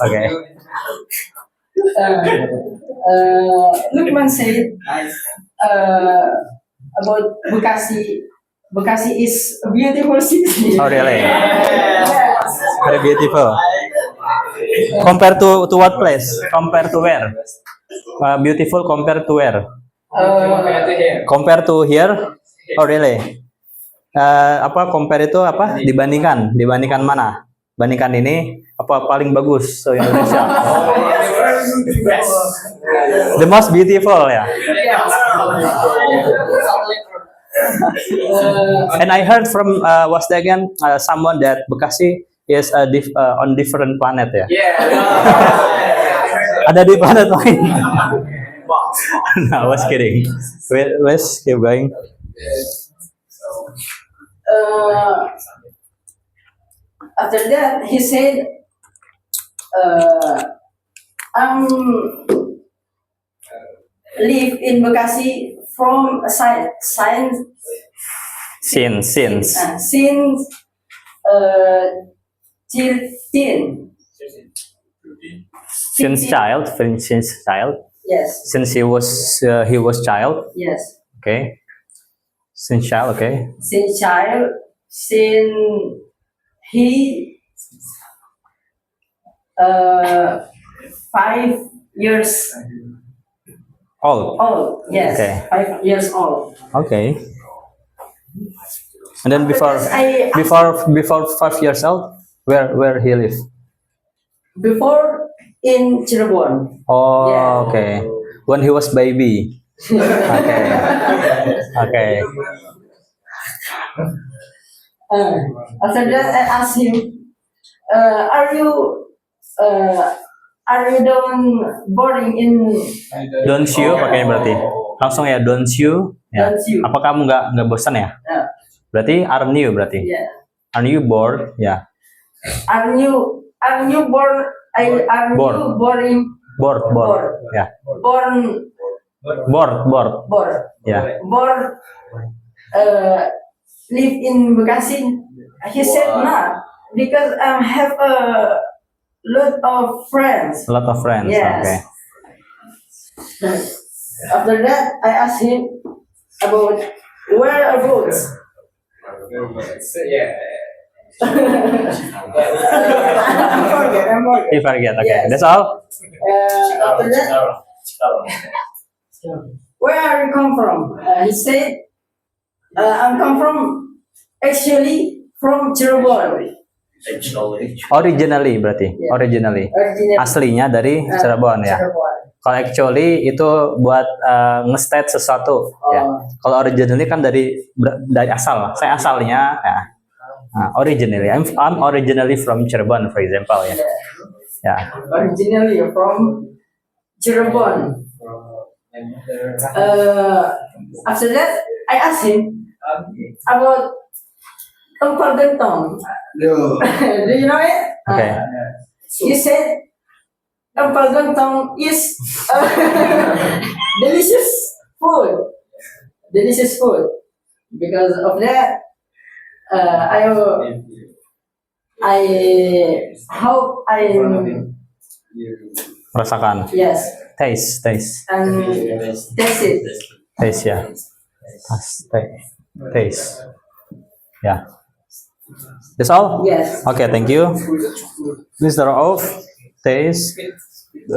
Okay. Lukman said about Bekasi. Bekasi is a beautiful city. Oh, really? Yes. Very beautiful. Compare to what place? Compare to where? Beautiful compare to where? Compare to here? Oh, really? Apa compare itu apa? Dibandingkan mana? Bandingkan ini apa paling bagus se Indonesia? The most beautiful ya. And I heard from Wasdagan someone that Bekasi is on different planet ya. Ada di planet lain. No, I was kidding. Let's keep going. After that, he said, live in Bekasi from since Since child. Yes. Since he was child. Yes. Okay. Since child. Okay. Since he 5 years old. Yes. Okay. 5 years old. Okay. And then before 5 years old, where he live? Before in Cirebon. Oh, Yeah. okay. When he was baby. Okay. Okay. After that, I asked him, are you done boarding in? Don't you pakai berarti. Langsung ya, don't you. Ya. Don't you? Apa kamu nggak bosan ya? Berarti aren't you berarti. Yeah. Aren't you bored? Ya. Are you born? Are Bored. you boring? Bored. Ya. Born. Bored. Bored. Ya. Born. live in Bekasi? He said not because I have a lot of friends. A lot of friends. Yes. Okay. After that, I asked him about whereabouts. Yeah. I'm forget. You forget. Okay. Yes. That's all. After that, where are you come from? He said, I'm come from actually from Cirebon. Originally berarti. Yeah. Originally. Originally, Aslinya dari Cirebon ya. Cirebon. Kalau actually itu buat nge-state sesuatu ya. Oh. Kalau originally kan dari asal. Saya asalnya ya. Originally, I'm originally from Cirebon, for example ya. Ya. Originally from Cirebon. After that, I asked him about Empal Gentong. Do you know it? Okay. He said Empal Gentong is delicious food. Delicious food. Because of that, I hope I Merasakan. yes Taste and taste it. ya. Taste. Ya. That's all? Yes. Okay, thank you. Mr. Auf, taste.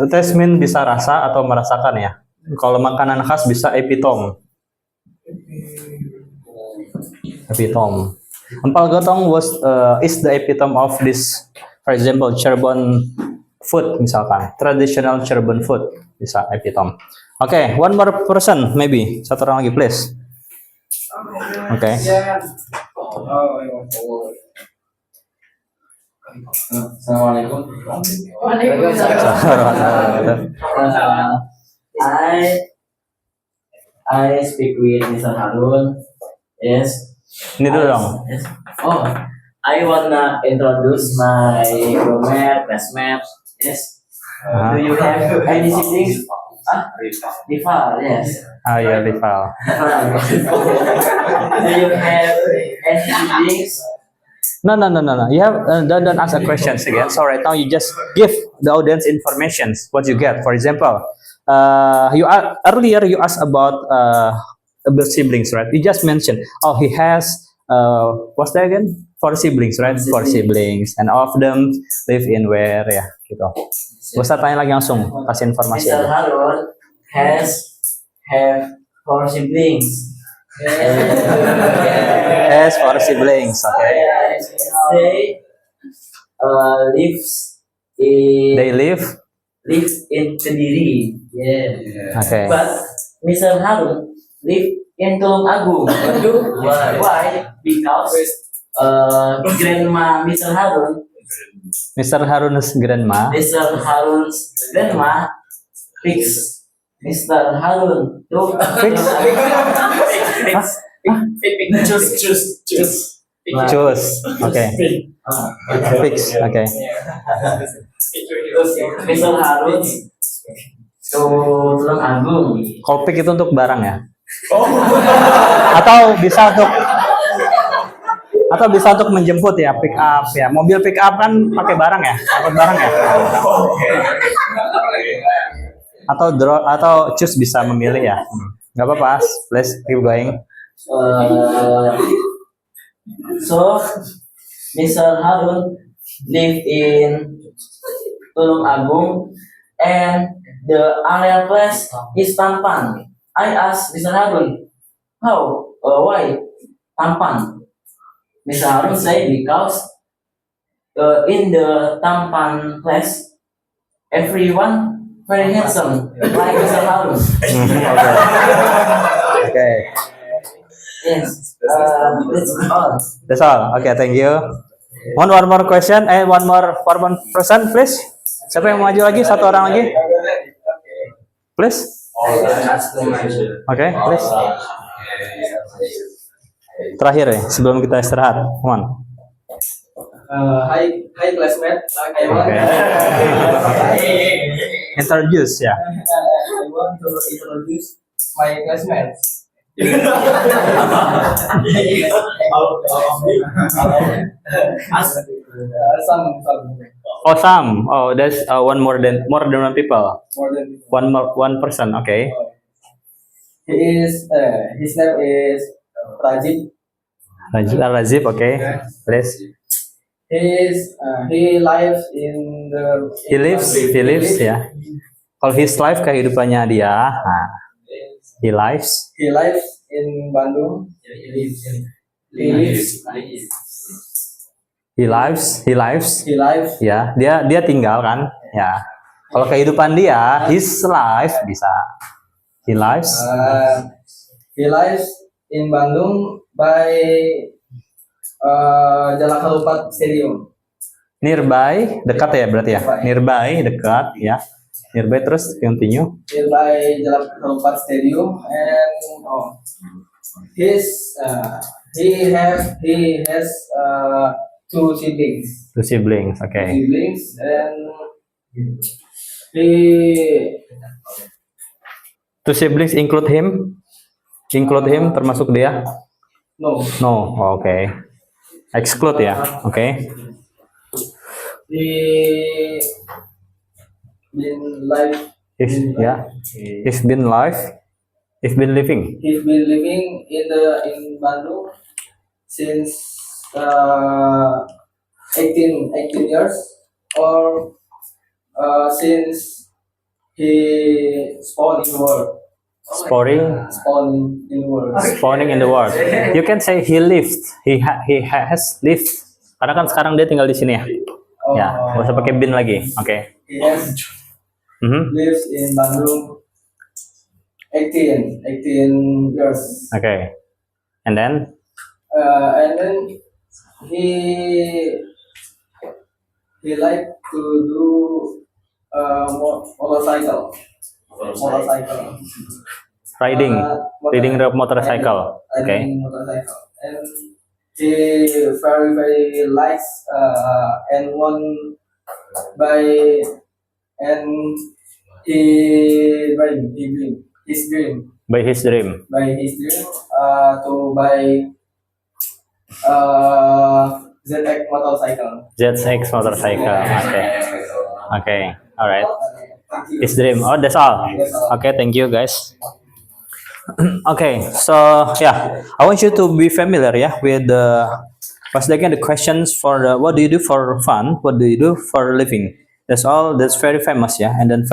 Taste mean bisa rasa atau merasakan ya. Kalau makanan khas bisa epitome. Epitome. Empal Gentong is the epitome of this, for example, Cirebon food misalkan, traditional Cirebon food bisa epitome. Okay, one more person maybe, satu orang lagi please. Okay. Assalamualaikum. I speak with Mr. Harun. Yes. Ini dulu dong. Yes. Oh, I wanna introduce my roommate, classmate. Yes. Do you have any siblings? Rival, yes. Oh ya, rival. Do you have any siblings? No. You have don't ask a questions again. So right now you just give the audience informations what you get. For example, earlier you asked about siblings, right? You just mentioned, oh, he has what's that again? 4 siblings, right? 4 siblings, and all of them live in where ya, gitu. Gak usah tanya lagi langsung, kasih informasi. Mr. Harun have 4 siblings. Has 4 siblings, okay. They They live, in Kediri. Yeah. okay. But Mr. Harun live in Tulung Agung. Why? Because grandma Mr. Harun, Mr. Harun's grandma. Mr. Harun's grandma fix Mr. Harun to Choose, okay. Fix, okay. Mr. Harun to Tulung Agung. Kalau pick itu untuk barang ya? Atau bisa untuk menjemput ya, pick up ya. Mobil pick up kan pakai barang ya, angkut barang ya. Atau choose bisa memilih ya. Nggak apa-apa, let's keep going. So Mr. Harun live in Tulung Agung and the area class is Tampan. I asked Mr. Harun, why Tampan? Mr. Harun say because in the Tampan class everyone very handsome like Mr. Harun. Okay. Yes, that's all. That's all. Okay, thank you. One more question. One more person, please. Siapa yang mau maju lagi? Satu orang lagi, please. Okay, please. Terakhir ya, sebelum kita istirahat. Come on. Hi classmate. I want. Introduce ya. I want to introduce my classmates. Some Oh, some. Oh, that's one more than one people. more than One person. Okay. his name is Rajib. Razib. Okay. Please. He lives in the He lives. Yeah. Kalau his life kehidupannya dia. Nah, he lives. He lives in Bandung. He lives. He lives. He lives. Ya, dia tinggal kan? Ya. Kalau kehidupan dia, his life bisa. He lives He lives in Bandung by Jalan Harupat Stadium. nearby, dekat ya berarti ya. Nearby, dekat ya. Nearby terus continue. Nearby Jalan Harupat Stadium and he has two siblings. Two siblings. Okay. Siblings and he Two siblings include him? Include him termasuk dia? no No. Okay. Exclude ya. Okay. he been live He's been live. He's been living. he's been living in Bandung since 18 years or since he spawned in the world. Spawning Spawning in the world. in the world. You can say he lived. He has lived. Karena kan sekarang dia tinggal di sini ya. Ya, nggak usah pakai bin lagi. Oke. He has lives in Bandung 18 years. Oke. And then he like to do motorcycle. riding the motorcycle. Okay. Riding motorcycle. And he very likes and one by and his dream By his dream. to buy ZX motorcycle. ZX motorcycle. Okay. Okay. All right. Thank you. His dream. Oh, that's all. That's all. Okay. Thank you, guys. Okay. So yeah, I want you to be familiar, yeah, with the once again the questions for the what do you do for fun? What do you do for a living? That's all. That's very famous, yeah, and then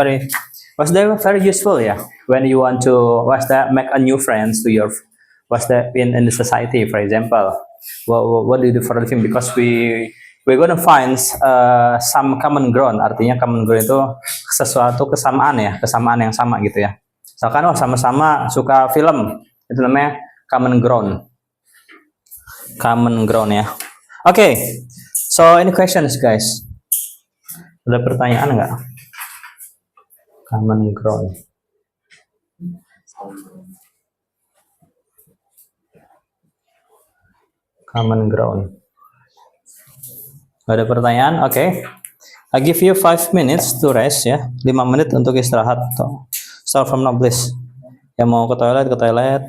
was that very useful, yeah, when you want to make a new friends to your in the society, for example. What do you do for a living? Because we're gonna find some common ground. Artinya common ground itu sesuatu kesamaan yang sama gitu ya. Misalkan sama-sama suka film, itu namanya common ground ya. Okay, so any questions, guys? Ada pertanyaan nggak? Common ground. Common ground. Ada pertanyaan? Oke. I give you 5 minutes to rest ya. 5 menit untuk istirahat. Start from now, please. Yang mau ke toilet, ke toilet.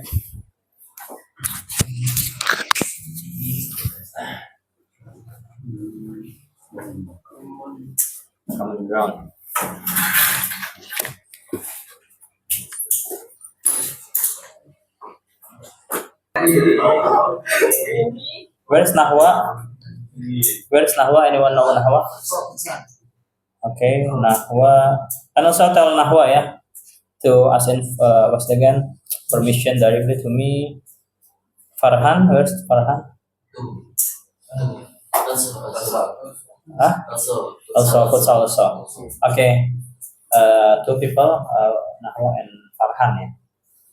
Common ground. Where's Nahwa? Where's Nahwa? Anyone know Nahwa? Okay, Nahwa. And also tell Nahwa, yeah, to ask what's again permission directly to me. Farhan, where's Farhan? Huh? Also. Okay. Two people, Nahwa and Farhan, yeah,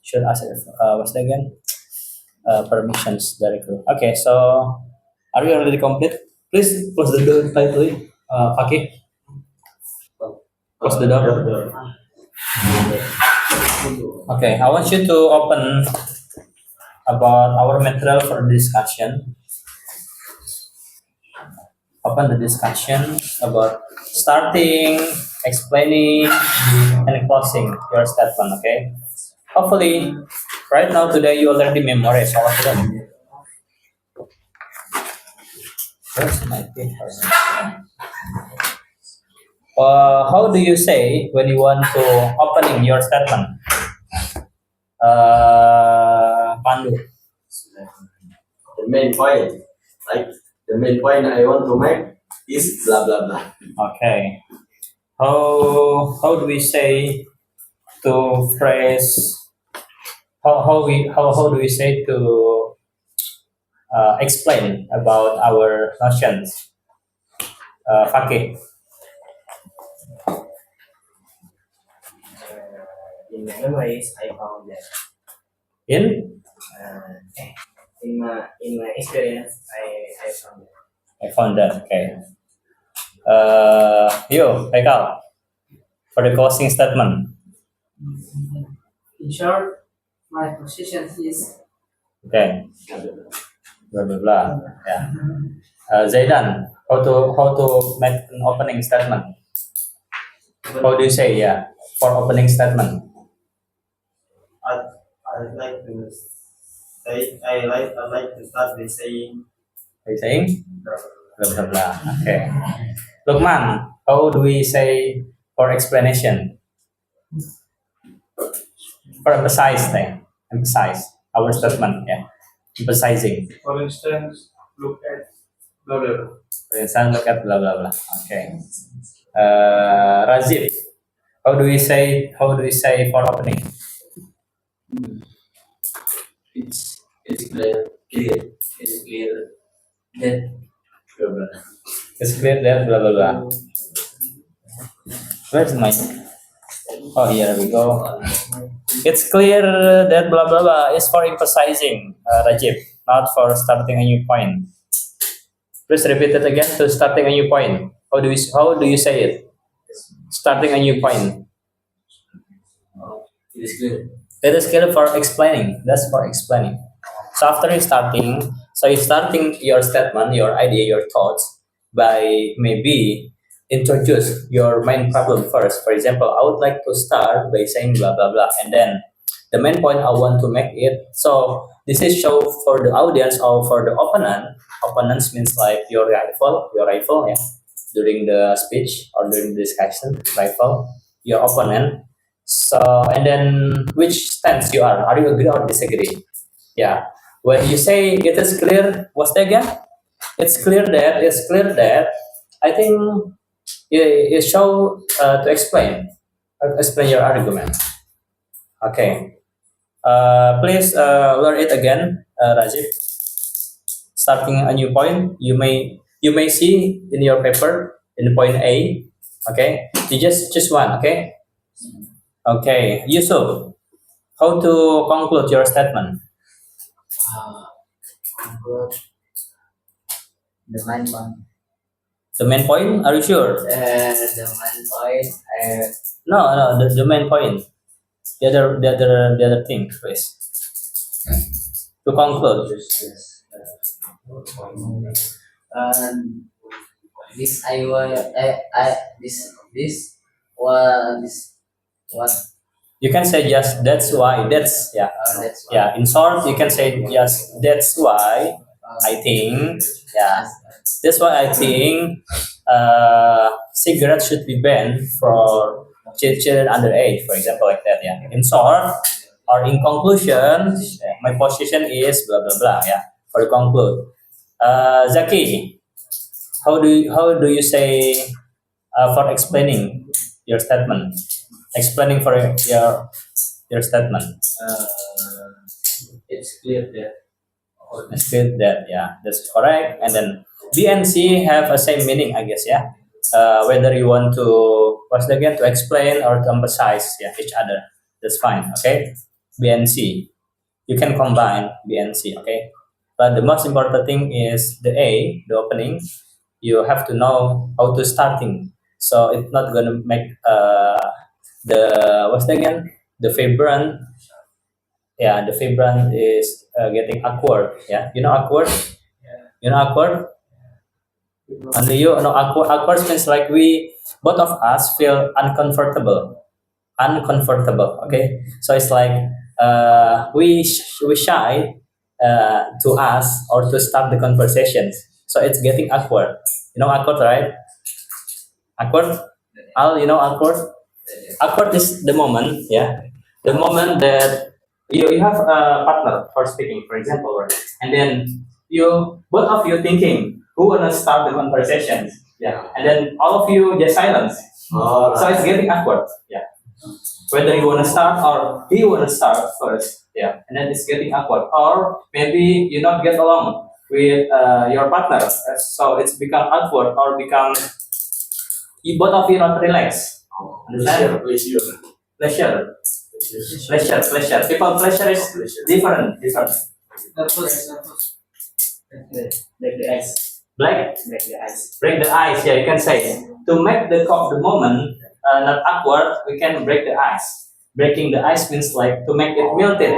should ask what's again permissions directly. Okay, so are you already complete? Please close the door tightly, Fakih. Close the door. Okay, I want you to open about our material for discussion. Open the discussion about starting, explaining, and closing your statement. Okay. Hopefully, Right now, today you already memorize all of them. Where's my paper? How do you say when you want to opening your statement? Pandu. The main point, like the main point I want to make is blah blah blah. Okay. How do we say to phrase? How do we say to explain about our notions? Fakih. In my memories, I found that In in my experience, I found that. I found that. Okay. You, Haikal, for the closing statement. In short, my position is Okay. Blah blah blah. Yeah. Zaidan, how to make an opening statement? How do you say for opening statement? I like to say I like to start by saying By saying blah blah blah. Okay. Lukman, how do we say for explanation? For emphasize emphasize our statement. Yeah. Emphasizing. for instance look at blah blah blah. For instance, look at blah blah blah. Okay. Razif, how do we say for opening? It's clear that blah blah. It's clear that blah blah blah. Where's my? Oh, here we go. It's clear that blah blah blah is for emphasizing, Rajib, not for starting a new point. Please repeat it again. To starting a new point. How do you say it? Starting a new point. It is clear. It is clear for explaining. That's for explaining. So after you're starting your statement, your idea, your thoughts by maybe introduce your main problem first. For example, I would like to start by saying blah blah blah, and then the main point I want to make it. So this is show for the audience or for the opponent. Opponents means like your rival, yeah, during the speech or during the discussion, rival, your opponent. So and then which stance you are? Are you agree or disagree? Yeah. When you say it is clear, what's that again? It's clear that. I think you show to explain your argument. Okay. Please learn it again, Rajib. Starting a new point, you may see in your paper in point A. Okay, you just choose one. Okay. Okay, Yusuf, how to conclude your statement? Conclude the main point. The main point? Are you sure? The main point. No, the main point. The other thing, please. To conclude. This I will. This what? You can say just that's why. That's yeah. That's what. Yeah. In short, you can say just that's why I think. Yeah. That's why I think cigarettes should be banned for children under age, for example, like that. Yeah. In short, or in conclusion, my position is blah blah blah. Yeah. For conclude, Zaki, how do you say for explaining your statement? Explaining for your statement. It's clear that It's clear that yeah, that's correct. And then B and C have a same meaning, I guess. Yeah. Whether you want to once again to explain or to emphasize each other, that's fine. Okay. B and C, you can combine B and C. Okay. But the most important thing is the A, the opening. You have to know how to starting. So it's not gonna make the what's that again? The vibrant. Yeah, the vibrant is getting awkward. Yeah, you know awkward. You know awkward. Only you know awkward. Awkward means like we both of us feel uncomfortable. Uncomfortable. Okay, so it's like we shy to ask or to start the conversations. So it's getting awkward. You know awkward, right? Awkward. Al, you know awkward. Awkward is the moment, yeah, the moment that you have a partner for speaking, for example, right? And then both of you thinking who wanna start the conversations, yeah, and then all of you just silence. So it's getting awkward, yeah. Whether you wanna start or he wanna start first, yeah, and then it's getting awkward, or maybe you not get along with your partner, so it's become awkward or become you both of you not relax. Understand? Pleasure. People pleasure is different. Nervous. Break the ice. Black, Break the ice. break the ice. Yeah, you can say to make the moment not awkward. We can break the ice. Breaking the ice means like to make it melted.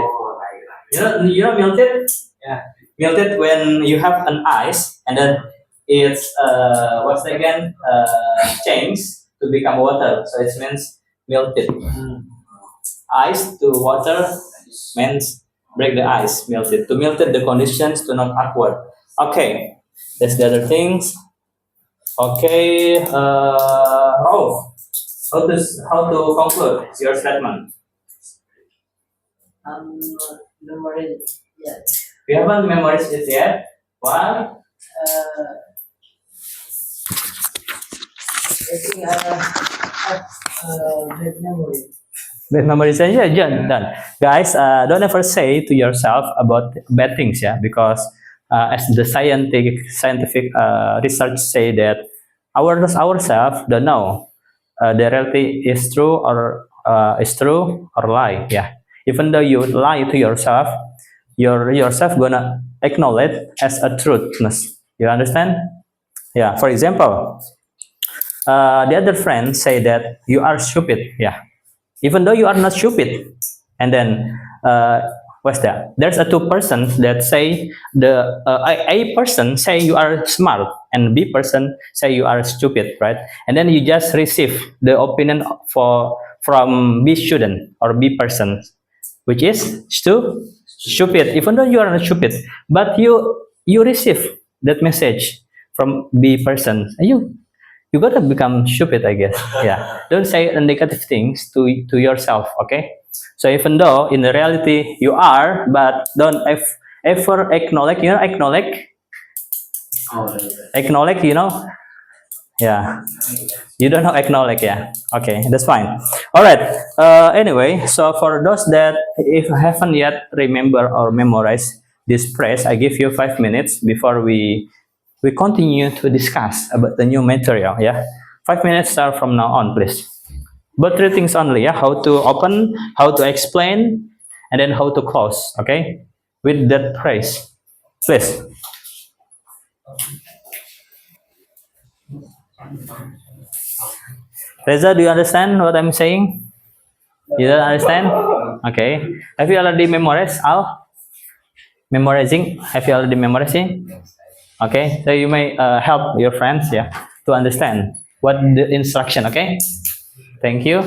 You know melted. Yeah. Melted when you have an ice and then it's what's that again change to become water. So it means melted. Ice to water means break the ice, melted. To melted the conditions to not awkward. Okay, that's the other things. Okay, Rauf, how to conclude your statement? Memory. Yeah. You haven't memorized it yet. Why? I think I have bad memory. Bad memorization, yeah, done. Guys, don't ever say to yourself about bad things, yeah, because as the scientific research say that ourselves don't know the reality is true or lie, yeah. Even though you lie to yourself, yourself gonna acknowledge as a truthness. You understand? Yeah. For example, the other friend say that you are stupid, yeah, even though you are not stupid. And then what's that? There's a two persons that say A person say you are smart and B person say you are stupid, right? And then you just receive the opinion from B student or B person, which is stupid, even though you are not stupid, but you receive that message from B person. You gotta become stupid, I guess. Yeah. Don't say negative things to yourself, okay? So even though in the reality you are, but don't ever acknowledge, acknowledge, yeah. You don't know acknowledge, yeah. Okay, that's fine. All right. Anyway, so for those that if you haven't yet remember or memorize this phrase, I give you 5 minutes before we continue to discuss about the new material, yeah. 5 minutes start from now on, please. But 3 things only, yeah. How to open, how to explain, and then how to close, okay? With that phrase, please. Reza, do you understand what I'm saying? You don't understand? Okay. Have you already memorized, Al? Memorizing? Have you already memorizing? Okay. So you may help your friends, yeah, to understand what the instruction. Okay. Thank you.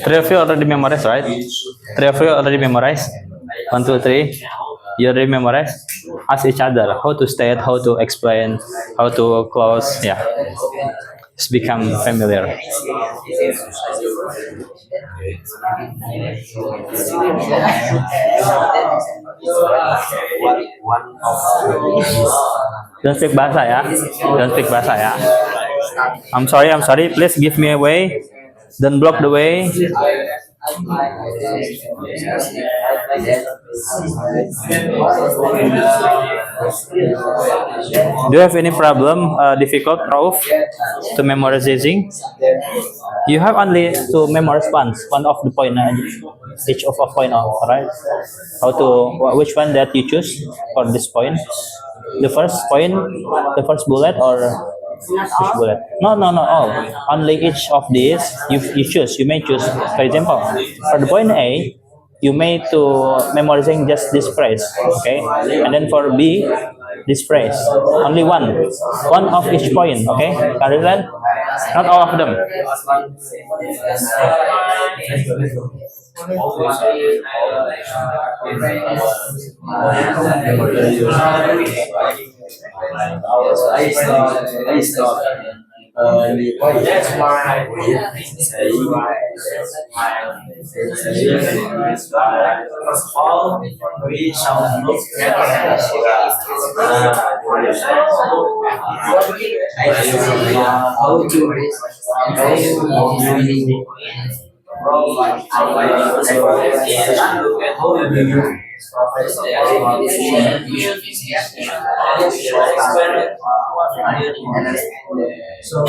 Three of you already memorized, right? 3 of you already memorized. 1, 2, 3. You already memorized. Ask each other how to state, how to explain, how to close. Yeah, it's become familiar. Don't speak bahasa ya. Don't speak bahasa ya. I'm sorry. Please give me a way. Don't block the way. Do you have any problem, difficult, Rauf, to memorizing? You have only to memorize one of the point, each of a point, right? How to, which one that you choose for this point? The first point, the first bullet, or which bullet? No, no, no, all. Only each of these you choose. You may choose. For example, for the point A, you may to memorizing just this phrase, okay? And then for B, this phrase. Only one of each point, okay? Understand? Not all of them. That's why first of all, we shall look at how so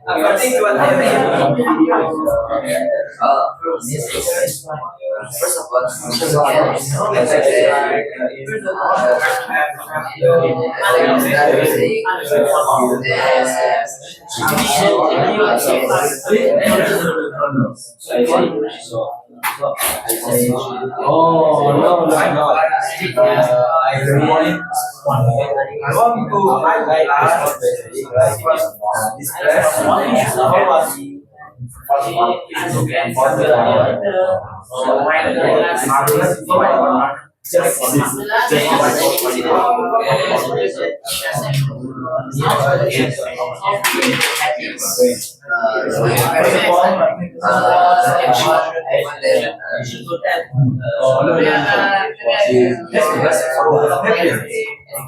According to what I read, First of all, Oh no no no. I really I want to highlight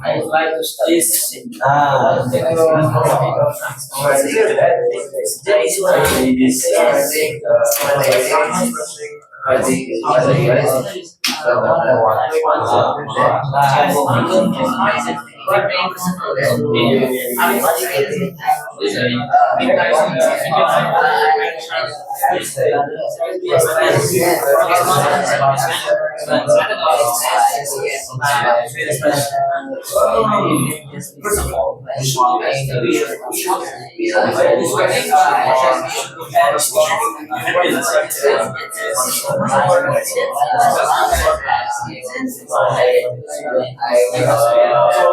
I would like to study. first of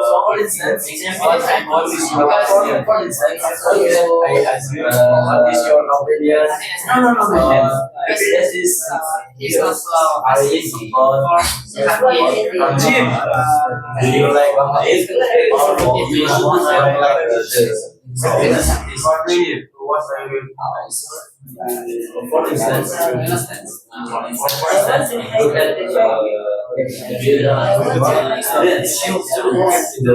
all, for instance, what is your opinion? No. This is Jim. Do you like it? For instance,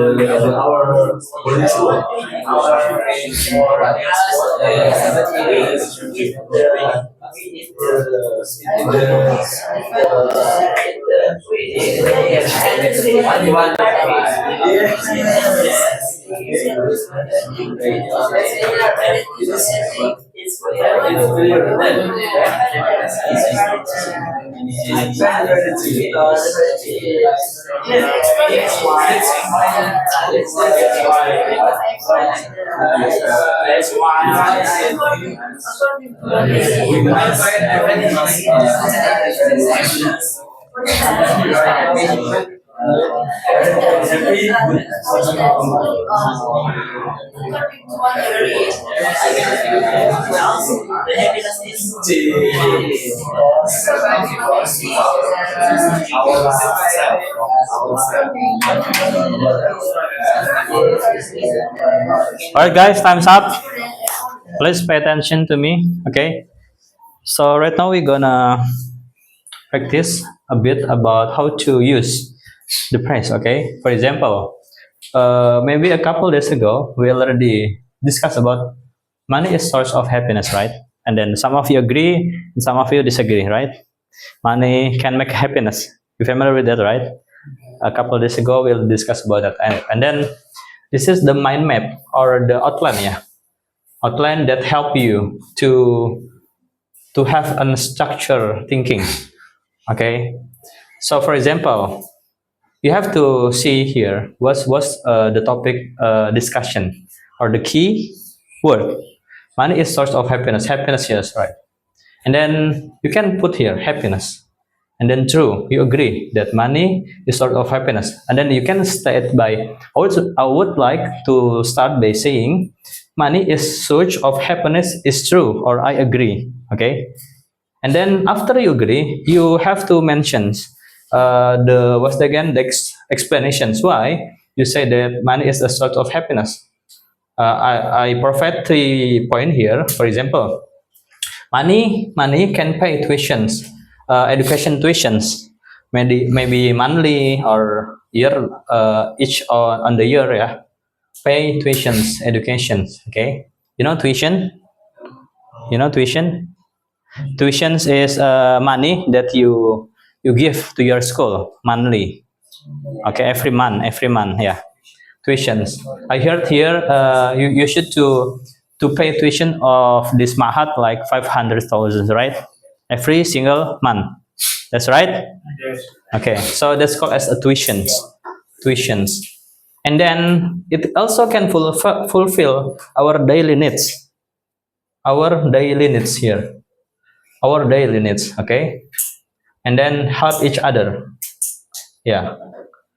look at our that's Alright, guys, time's up. Please pay attention to me. Okay. So right now we're gonna practice a bit about how to use the praise. Okay. For example, maybe a couple days ago we already discussed about money is source of happiness, right? And then some of you agree and some of you disagree, right? Money can make happiness. You familiar with that, right? A couple days ago we'll discuss about that, and then this is the mind map or the outline, yeah, outline that help you to have a structure thinking. Okay, so for example, you have to see here what's the topic discussion or the key word. Money is source of happiness. Happiness, yes, right. And then you can put here happiness. And then true, you agree that money is source of happiness. And then you can state by, I would like to start by saying, money is source of happiness is true, or I agree. Okay. And then after you agree, you have to mention the explanations why you say that money is a source of happiness. I provide 3 points here. For example, money can pay tuitions, education tuitions, maybe monthly or year, each on the year, yeah. Pay tuitions, educations. Okay, you know tuition. You know tuition. Tuitions is money that you give to your school monthly. Okay, every month, yeah. Tuitions. I heard here you should to pay tuition of this Mahat like 500,000, right? Every single month. That's right. Yes. Okay, so that's called as a tuitions, and then it also can fulfill our daily needs, here, our daily needs. Okay, and then help each other. Yeah.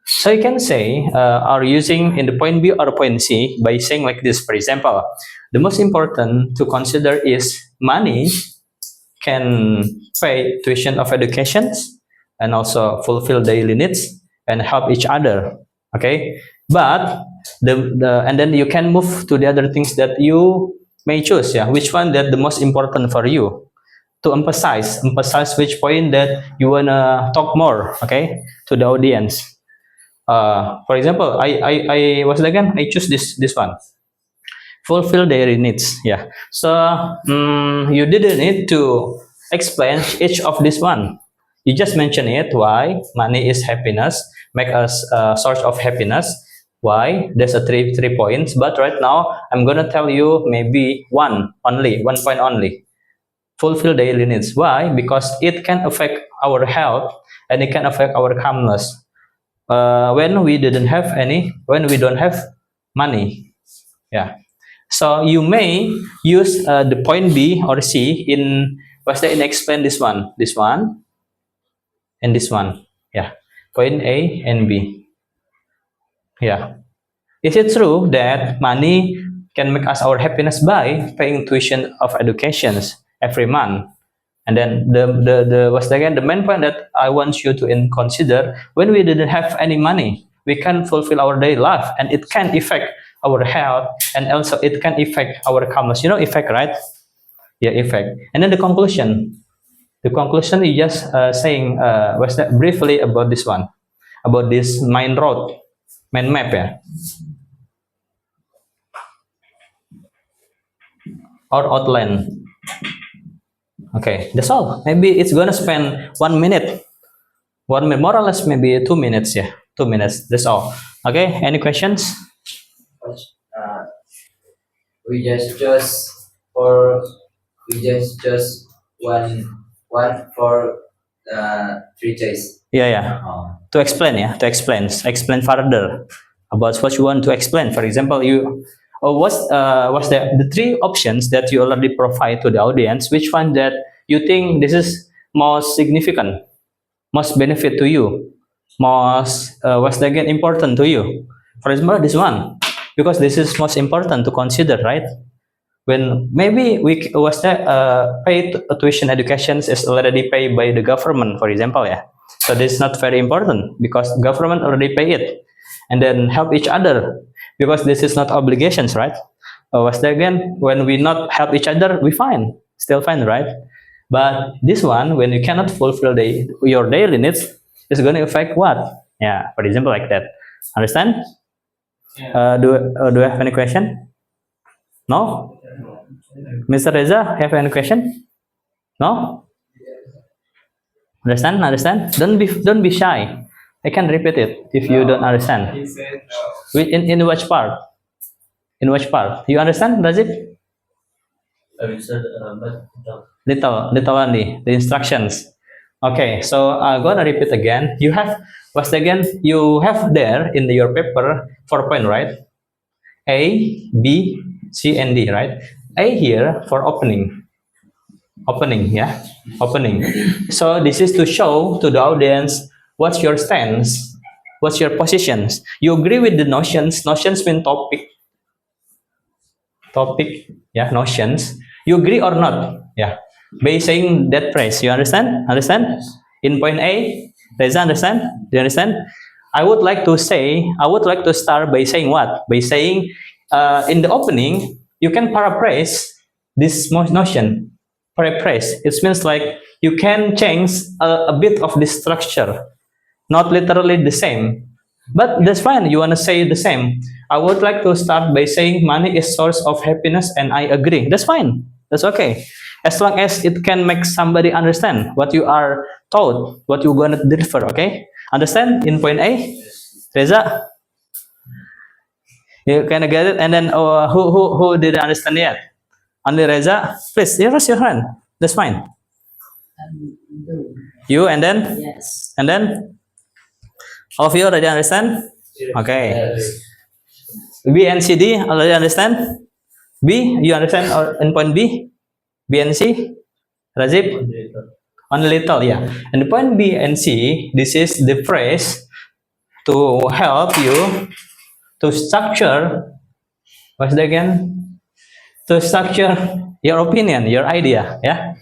So you can say are using in the point B or point C by saying like this. For example, the most important to consider is money can pay tuition of educations and also fulfill daily needs and help each other. Okay, but and then you can move to the other things that you may choose. Yeah, which one that the most important for you to emphasize which point that you wanna talk more. Okay, to the audience. For example, I choose this one. Fulfill daily needs. Yeah. So you didn't need to explain each of this one. You just mention it. Why money is happiness, make us a source of happiness. Why? There's a three points. But right now I'm gonna tell you maybe one point only. Fulfill daily needs. Why? Because it can affect our health and it can affect our calmness. When we don't have money. Yeah. So you may use the point B or C in explain this one, and this one. Yeah, point A and B. Yeah. Is it true that money can make us our happiness by paying tuition of educations every month? And then the main point that I want you to consider, when we didn't have any money, we can fulfill our daily life, and it can affect our health, and also it can affect our calmness. You know, effect, right? Yeah, effect. And then the conclusion. The conclusion is just saying briefly about this one, about this main road, main map. Yeah. Or outline. Okay, that's all. Maybe it's gonna spend 1 minute. 1 minute, more or less, maybe 2 minutes. Yeah, 2 minutes. That's all. Okay, any questions? Uh, we just chose for one for three choice. Yeah. To explain, explain further about what you want to explain. For example, what's the three options that you already provide to the audience? Which one that you think this is most significant, most benefit to you, most what's again important to you? For example, this one, because this is most important to consider, right? When maybe paid tuition education is already paid by the government, for example, yeah. So this is not very important because government already pay it, and then help each other because this is not obligations, right? Again, when we not help each other, we still fine, right? But this one, when you cannot fulfill your daily needs, it's going to affect what? Yeah, for example, like that. Understand? Do you have any question? No? Mr. Reza, have any question? No? Understand? Don't be shy. I can repeat it if you don't understand. He said no. In which part? In which part? You understand, Razif? Little only. The instructions. Okay, so I'm gonna repeat again. You have there in your paper 4 point, right? A, B, C, and D, right? A here for opening, yeah, opening. So this is to show to the audience what's your stance, what's your positions. You agree with the notions. Notions mean topic. Yeah, notions. You agree or not? Yeah. By saying that phrase, you understand? In point A, Reza, understand? Do you understand? I would like to start by saying what? By saying in the opening, you can paraphrase this notion. Paraphrase. It means like you can change a bit of the structure, not literally the same, but that's fine. You want to say the same. I would like to start by saying money is source of happiness, and I agree. That's fine. That's okay. As long as it can make somebody understand what you are taught, what you're gonna deliver. Okay. Understand in point A? Reza? You can get it? And then who didn't understand yet? Only Reza? Please, raise your hand. That's fine. You and then? Yes. And then? All of you already understand? Okay. B and C, D already understand? B, you understand or in point B? B and C? Razib? Only little, yeah. And the point B and C, this is the phrase to help you to structure, what's that again? To structure your opinion, your idea, yeah?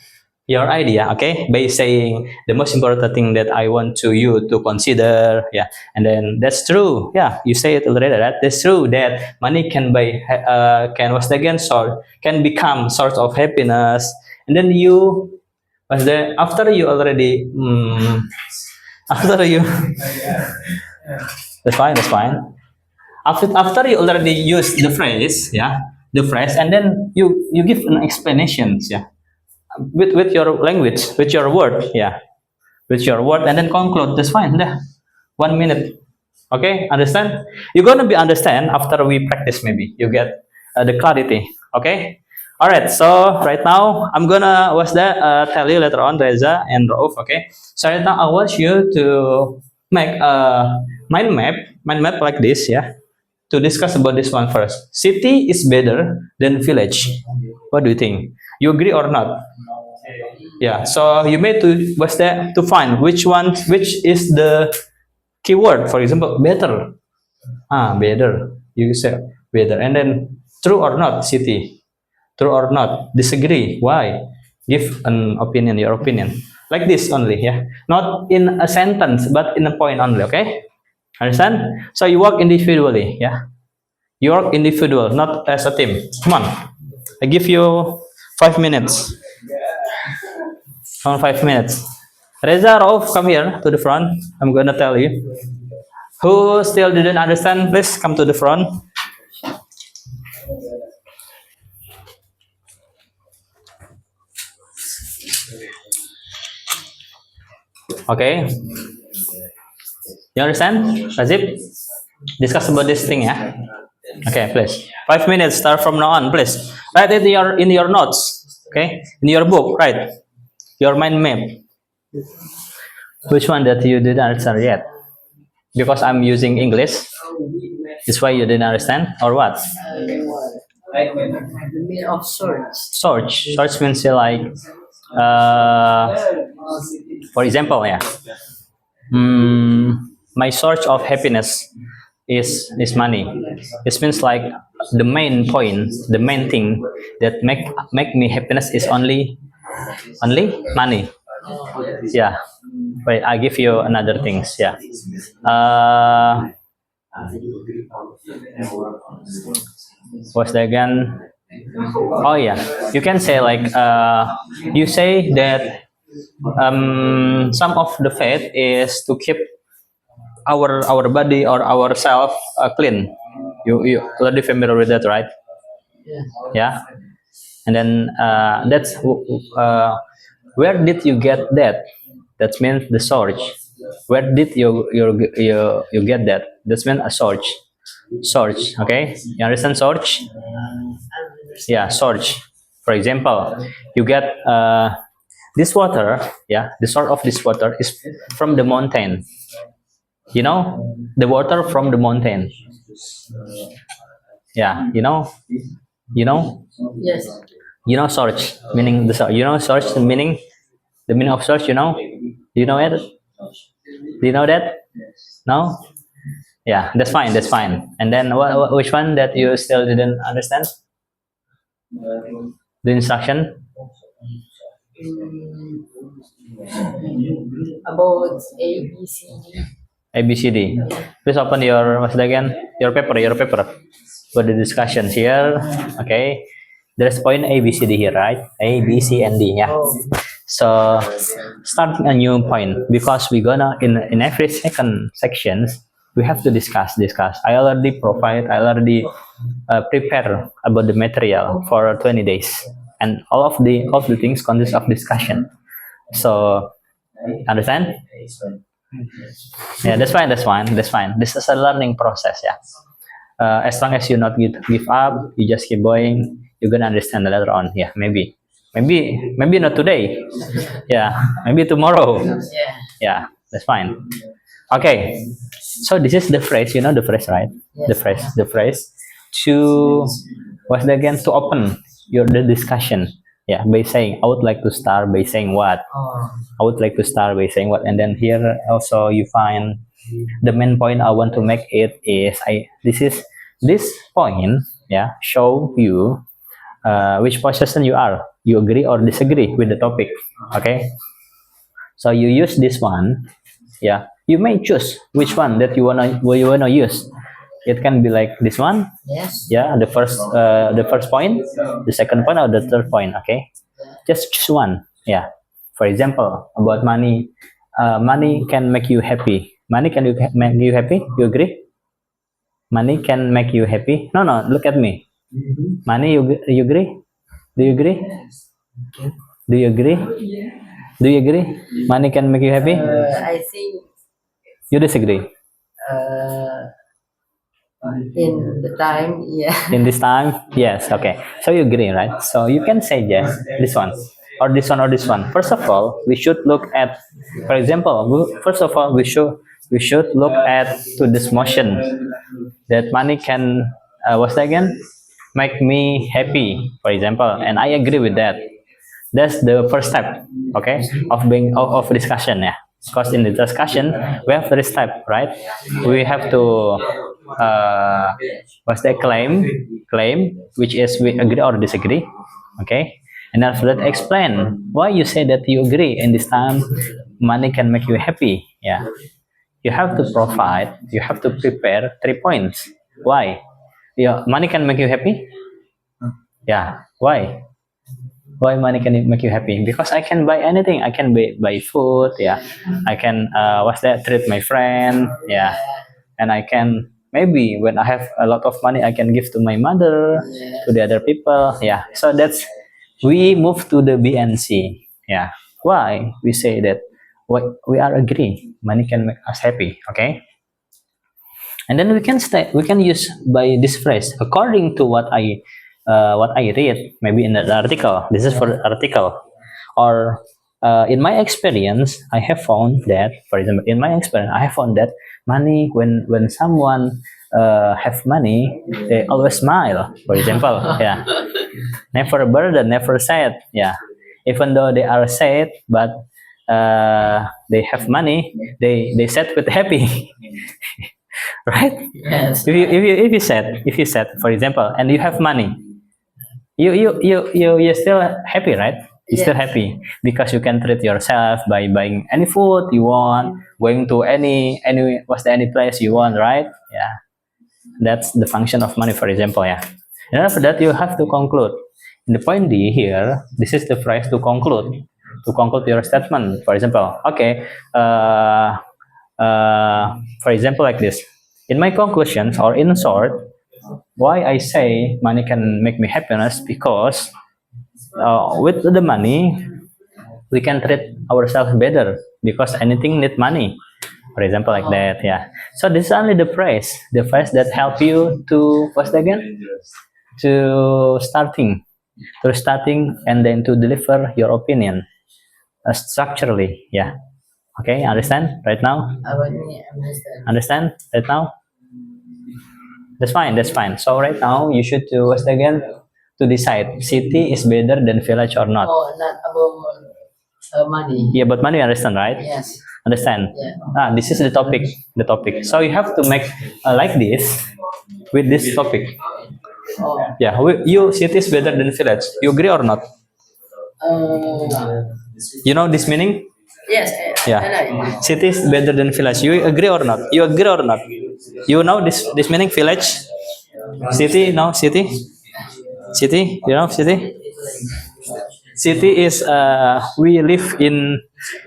Your idea, okay? By saying the most important thing that I want to you to consider, yeah. And then that's true, yeah. You say it already, right? That's true that money can buy, can what's that again? Can become source of happiness. And then you, what's that? After you already, after you, that's fine, that's fine. After you already use the phrase, yeah, the phrase, and then you give an explanations, yeah, with your language, with your word, yeah, with your word, and then conclude. That's fine. Dah. 1 minute. Okay, understand? You're gonna be understand after we practice. Maybe you get the clarity. Okay. All right. So right now I'm gonna tell you later on, Reza and Rauf. Okay. So right now I want you to make a mind map like this, yeah. To discuss about this one first. City is better than village. What do you think? You agree or not? Yeah. So you made to find which is the keyword. For example, better. Better. You say better, and then true or not, city. True or not, disagree. Why? Give an opinion, your opinion. Like this only, yeah. Not in a sentence, but in a point only. Okay. Understand? So you work individually, yeah. You work individual, not as a team. Come on, I give you 5 minutes. 5 minutes. Reza, Rauf, come here to the front. I'm gonna tell you. Who still didn't understand? Please come to the front. Okay. You understand, Razib? Discuss about this thing, yeah. Okay, please. 5 minutes. Start from now on, please. Write it in your notes. Okay, in your book. Write your mind map. Which one that you didn't understand yet? Because I'm using English. Is why you didn't understand, or what? The meaning of search. Search means like, for example, yeah. My source of happiness is money. This means like the main point, the main thing that make me happiness is only money. Yeah. Wait, I give you another things. Yeah. What's that again? Oh yeah, you can say like you say that some of the faith is to keep our body or ourself clean. You already familiar with that, right? Yeah. And then that's where did you get that? That means the source. Where did you get that? That means a source. Source. Okay, you understand source? Yeah, source. For example, you get this water. Yeah, the source of this water is from the mountain. You know, the water from the mountain. Yeah, you know. Yes. You know source meaning the source. You know source meaning the meaning of source. You know. Do you know it? Do you know that? No. Yeah, that's fine. That's fine. And then which one that you still didn't understand? The instruction. About A, B, C, D. A B C D. Please open your what's that again? Your paper. For the discussion here. Okay. There's point A B C D here, right? A B C and D. Yeah. So start a new point because we're gonna in every second sections we have to discuss. I already prepare about the material for 20 days, and all of the things consist of discussion. So understand? Yeah, that's fine. That's fine. That's fine. This is a learning process. Yeah. As long as you not give up, you just keep going. You're gonna understand later on. Yeah, maybe not today. Yeah, maybe tomorrow. Yeah. Yeah, that's fine. Okay. So this is the phrase. You know the phrase, right? The Yes. phrase. The phrase to what's that again? To open the discussion. Yeah, by saying I would like to start by saying what. Oh. I would like to start by saying what, and then here also you find the main point I want to make it is this point, yeah, show you which position you are. You agree or disagree with the topic, okay? So you use this one, yeah. You may choose which one that you wanna use. It can be like this one, Yes. yeah, the first point, the second point, or the third point, okay? Just choose one, yeah. For example, about money, money can make you happy. Money can make you happy? You agree? Money can make you happy? No, no. Look at me. Money, you agree? Do you agree? Do you agree? Do you agree? Money can make you happy? I think You disagree? in the time, yeah. In this time? Yes. Okay. So you agree, right? So you can say yes, this one, or this one, or this one. First of all, we should look at, for example, first of all, we should look at to this motion that money can, what's that again? Make me happy, for example, and I agree with that. That's the first step, okay, of discussion, yeah. Because in the discussion we have three steps, right? We have to what's that claim, which is we agree or disagree, okay, and after that explain why you say that you agree. In this time, money can make you happy, yeah. You have to provide, you have to prepare 3 points. Why? Yeah, money can make you happy. Yeah, why? Why money can make you happy? Because I can buy anything. I can buy food. Yeah, I can what's that? Treat my friend. Yeah, and I can maybe when I have a lot of money, I can give to my mother, to the other people. Yeah, so that's we move to the B and C. Yeah, why we say that? What we are agree, money can make us happy. Okay, and then we can use by this phrase according to what I read maybe in the article. This is for the article, or in my experience I have found that, for example, in my experience I have found that money, when someone have money, they always smile, for example. Yeah, never burden, never sad. Yeah, even though they are sad, but they have money, they sad with happy. Right? Yes. If you said, for example, and you have money, you're still happy, right? You're still Yes. happy because you can treat yourself by buying any food you want, going to any any place you want, right? Yeah, that's the function of money, for example. Yeah, and after that you have to conclude. In the point D here, this is the phrase to conclude your statement. For example, okay, for example, like this. In my conclusions, or in short, why I say money can make me happiness, because with the money we can treat ourselves better, because anything need money, for example, like that. Yeah, so this is only the phrase that help you to what's that again, to starting and then to deliver your opinion structurally. Yeah, okay, understand right now? About me, understand. Understand right now? That's fine. That's fine. So right now you should do what's that again, to decide city is better than village or not. Oh, not about money. Yeah, but money, understand, right? Yes. Understand? Yeah. This is the topic. So you have to make like this with this topic. Oh. Yeah, you city is better than village. You agree or not? You know this meaning? Yes. Yeah. City is better than village. You agree or not? You agree or not? You know this meaning, village, city. No, city. You know city. City is we live in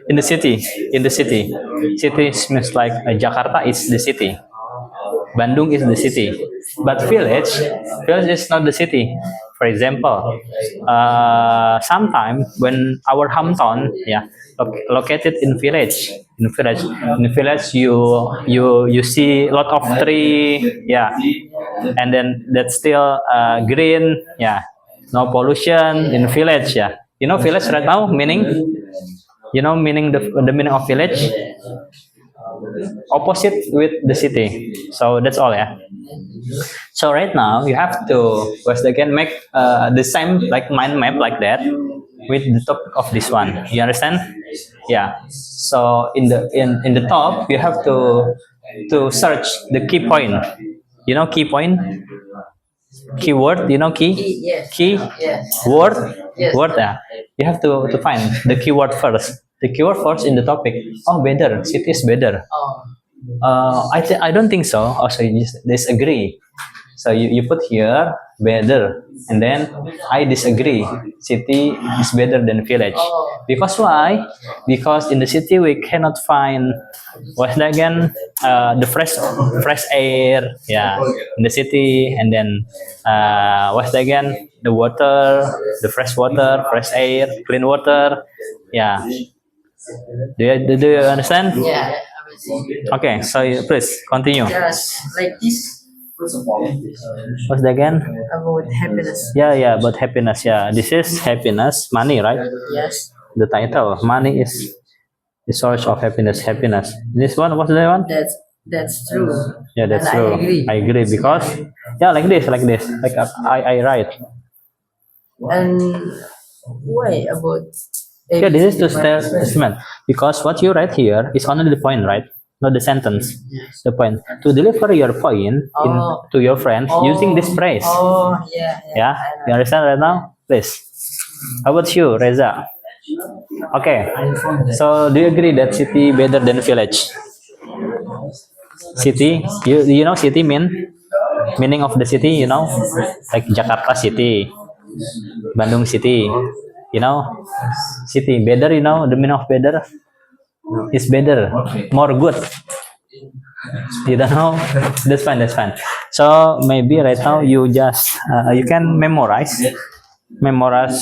the city. City means like Jakarta is the city. Bandung is the city. But village is not the city. For example, sometime when our hometown, yeah, located in village, In village, you see a lot of tree, yeah, and then that's still green, yeah. No pollution in village, yeah. You know village right now meaning? You know meaning the meaning of village? Opposite with the city. So that's all, yeah. So right now you have to once again make the same like mind map like that with the topic of this one. You understand? Yeah. So in the top you have to search the key point. You know key point? Keyword, you know key? Yes. Key? Yes. Word? Yes. Word, yeah. You have to find the keyword first. The keyword first in the topic. Oh, better. City is better. Oh. I don't think so. Also, you just disagree. So you put here better, and then I disagree. City is better than village. Oh. Because why? Because in the city we cannot find what's that again? The fresh air, yeah, in the city, and then what's that again? The water, the fresh water, fresh air, clean water, yeah. Do you understand? Yeah. I will see. Okay, so please continue. Just like this What's that again? about happiness. Yeah, but happiness. Yeah, this is happiness, money, right? Yes. The title, money is the source of happiness. Happiness. This one, what's that one? That's true. Yeah, that's And true. I agree. Because yeah, like this, like I write. And why about? Yeah, this is to statement because what you write here is only the point, right? Not the sentence. The point to deliver your point Oh. to your friends using this phrase. Oh, yeah. Yeah, you understand right now? Please. How about you, Reza? Okay. So do you agree that city better than village? City, you know city meaning of the city, you know, like Jakarta city, Bandung city, you know, city better, you know the meaning of better is better, more good. You don't know? That's fine. That's fine. So maybe right now you just you can memorize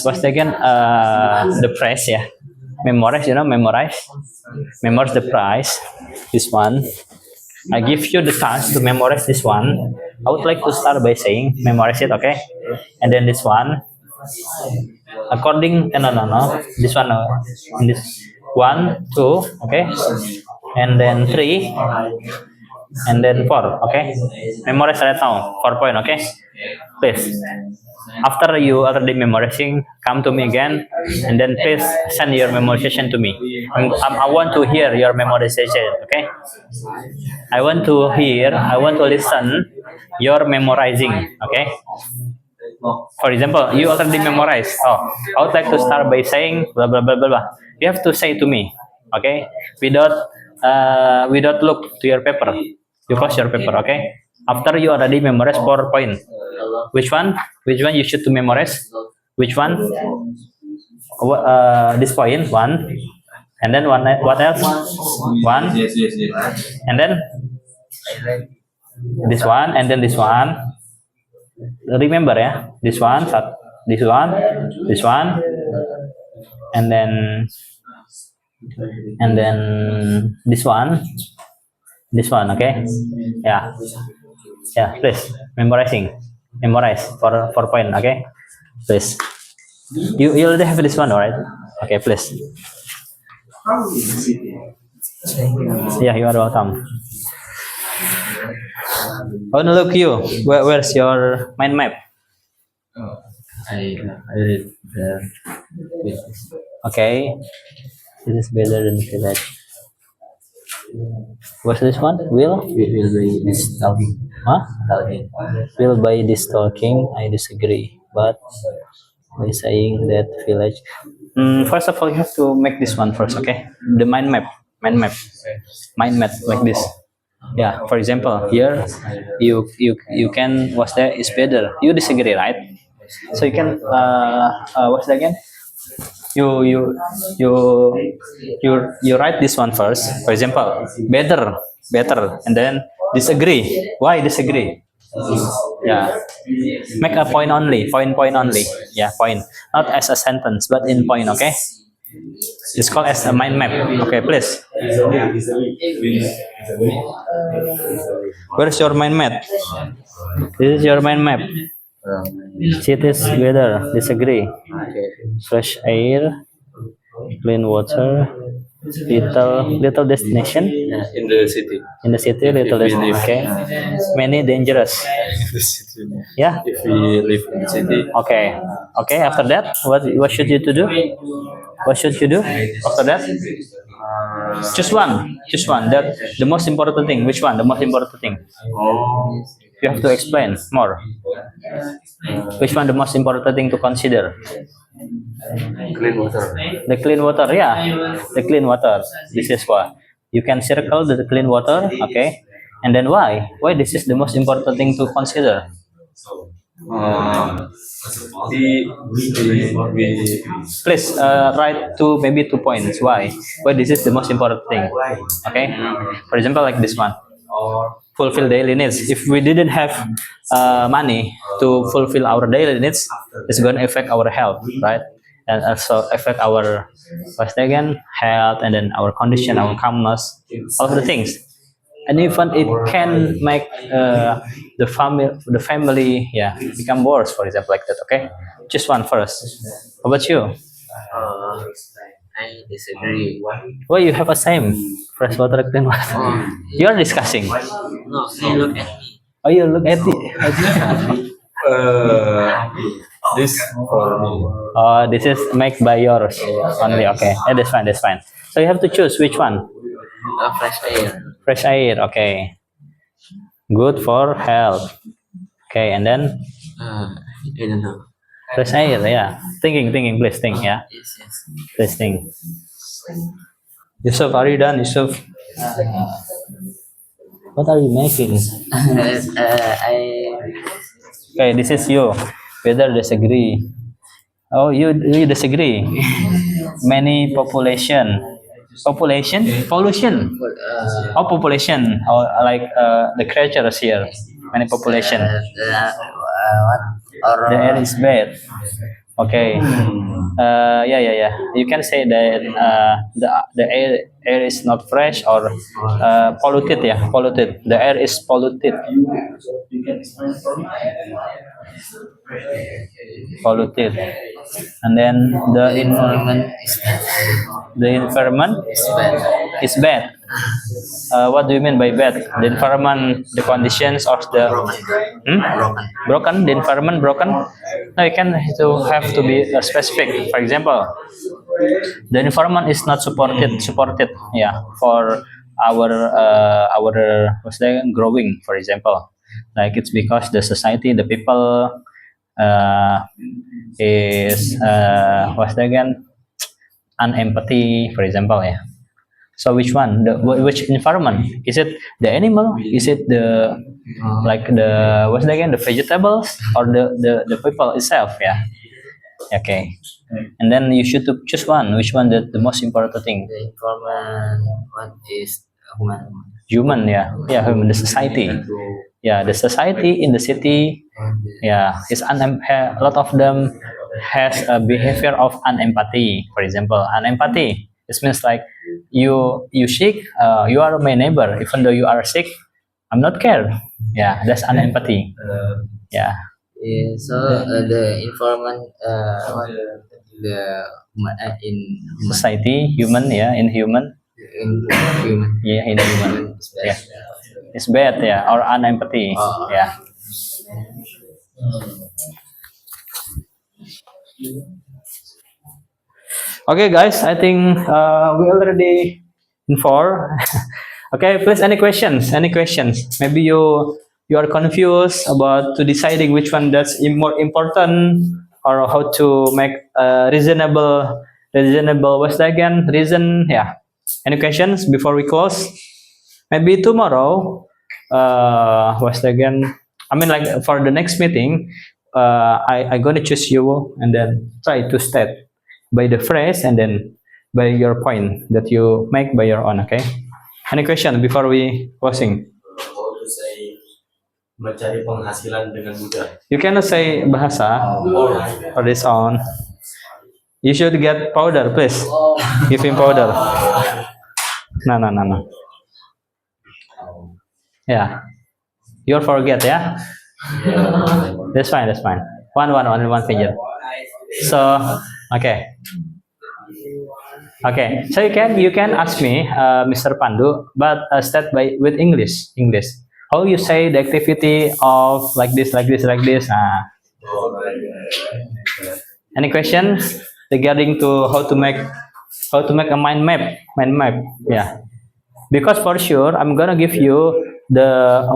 what's again the price, yeah. Memorize, you know, memorize the price. This one. I give you the task to memorize this one. I would like to start by saying memorize it, okay? And then this one, according no. This one, this 1, 2, okay? And then 3, and then 4, okay? Memorize right now, 4 point, okay? Please. After you already memorizing, come to me again, and then please send your memorization to me. I want to hear your memorization, okay? I want to listen your memorizing, okay? For example, you already memorize. Oh, I would like to start by saying blah blah blah blah blah. You have to say to me, okay? Without look to your paper. You close your paper, okay? After you already memorize 4 point. Which one? Which one you should to memorize? Which one? This point 1, and then one. What else? 1. Yes. And then this one, and then this one. Remember, yeah, this one, this one, and then this one, okay? Yeah, please memorize for point, okay? Please, you already have this one, alright? Okay, please. Yeah, you are welcome. Oh, no, look you. Where's your mind map? I read the Okay, this is better than village. What's this one? Will by this talking. Huh? Talking. Will by this talking, I disagree. But by saying that village, first of all, you have to make this one first, okay? The mind map like this. Yeah. For example, here you can what's that is better. You disagree, right? So you can what's that again? You write this one first. For example, better, and then disagree. Why disagree? Yeah, make a point only, point only. Yeah, point, not as a sentence, but in point. Okay. It's called as a mind map. Okay, please. Where's your mind map? This is your mind map. Cities, weather, disagree. Fresh air, clean water, little destination. In the city. In the city, little destination. Okay. Many dangerous. Yeah. If we live in the city, Okay. Okay. After that, what should you to do? What should you do after that? Choose one. Choose one. That the most important thing. Which one? The most important thing. You have to explain more. Which one the most important thing to consider? clean water. The clean water, yeah. The clean water. This is why. You can circle the clean water, okay? And then why? Why this is the most important thing to consider? We Please write maybe 2 points. Why? Why this is the most important thing? Okay. For example, like this one. Fulfill daily needs. If we didn't have money to fulfill our daily needs, it's going to affect our health, right? And also affect our again health, and then our condition, our calmness, all of the things. And even it can make the family, yeah, become worse. For example, like that. Okay, just one first. How about you? I disagree. Why you have a same fresh water, clean water? You are discussing. No, they look at me. Oh, you look at it. this for me. This is made by yours only. Okay, that's fine. That's fine. So you have to choose which one. Fresh air. Fresh air. Okay. Good for health. Okay, and then I don't know. fresh air. Yeah. Thinking. Please think. Yeah. Yes, yes. Please think. Yusuf, are you done, Yusuf? What are you making? Okay, this is you. Whether disagree. Oh, you disagree. Many population. Pollution. Oh, population. Oh, like the creatures here. Many population. What? Or The air is bad. Okay. Yeah. You can say that the air is not fresh or polluted. Yeah, polluted. The air is polluted. Polluted. And then the environment is bad. What do you mean by bad? The environment, the conditions, or the broken. The environment broken. No, you can have to be specific. For example, the environment is not supported. Yeah, for our what's that, growing. For example, like it's because the society, the people is what's that again? Unempathy. For example, yeah. So which one? Which environment? Is it the animal? Is it the like the what's that again? The vegetables or the people itself? Yeah. Okay. And then you should to choose one. Which one the most important thing? the informant. What is human? Human, yeah. Yeah, human. The society. Yeah, the society in the city. Yeah, a lot of them has a behavior of unempathy. For example, unempathy. This means like you sick, you are my neighbor. Even though you are sick, I'm not care. Yeah, that's unempathy. Yeah, Yeah, so the informant. What the human in society, human. Yeah, in human. human. Yeah, in human. Is bad. Yeah, it's bad. Yeah, or unempathy. Yeah. Okay, guys, I think we already informed. Okay, please, any questions? Any questions? Maybe you are confused about to deciding which one that's more important, or how to make reasonable. What's that again? Reason? Yeah. Any questions before we close? Maybe tomorrow. What's that again? I mean, like for the next meeting, I'm gonna choose you and then try to state by the phrase and then by your point that you make by your own. Okay. Any question before we closing? How to say mencari penghasilan dengan mudah. You cannot say bahasa Or for this on. You should get powder, please. Give him powder. No. Yeah. You forget, yeah? That's fine. Only one finger. So, okay. Okay. So you can ask me, Mr. Pandu, but start with English. How you say the activity of like this? Any question regarding to how to make a mind map? Yeah. Because for sure I'm gonna give you the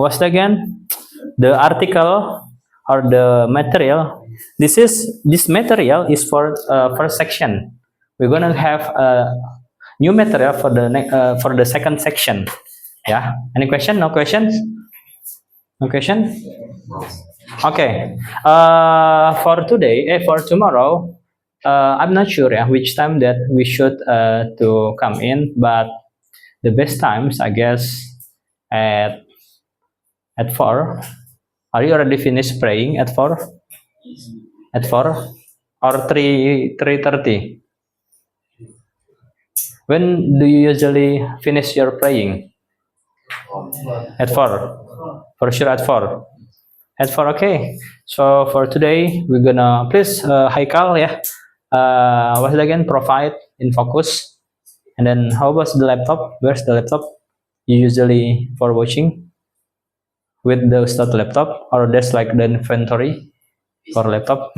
the article or the material. This material is for first section. We're gonna have a new material for the second section. Yeah. Any question? No questions? No question? Okay. For tomorrow, I'm not sure which time that we should to come in, but the best times I guess at 4. Are you already finished praying at 4? At 4 or 3:30? When do you usually finish your praying? At 4. For sure at 4. At 4, okay. So for today we're gonna please Haikal once again provide in focus. And then how about the laptop? Where's the laptop? You usually for watching with the Ustad laptop, or that's like the inventory for laptop?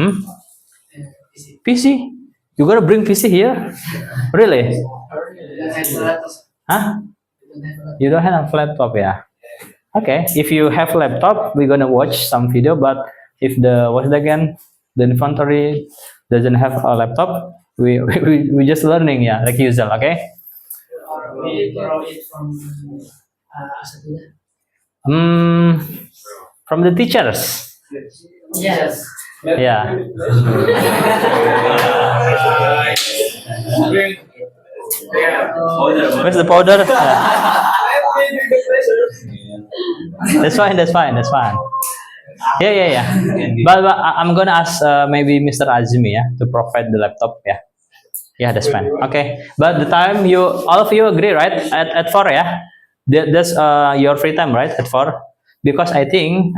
PC? You gotta bring PC here? Really? Huh? You don't have a laptop, yeah? Okay, if you have laptop, we're gonna watch some video. But if the inventory doesn't have a laptop, we just learning, yeah, like usual. Okay. We borrow it from Asatida. From the teachers. Yes. Yeah. Where's the powder? That's fine. Yeah. But I'm gonna ask maybe Mr. Azmi to provide the laptop. Yeah, that's fine. Okay. But the time all of you agree, right? At 4, yeah. That's your free time, right? At 4. Because I think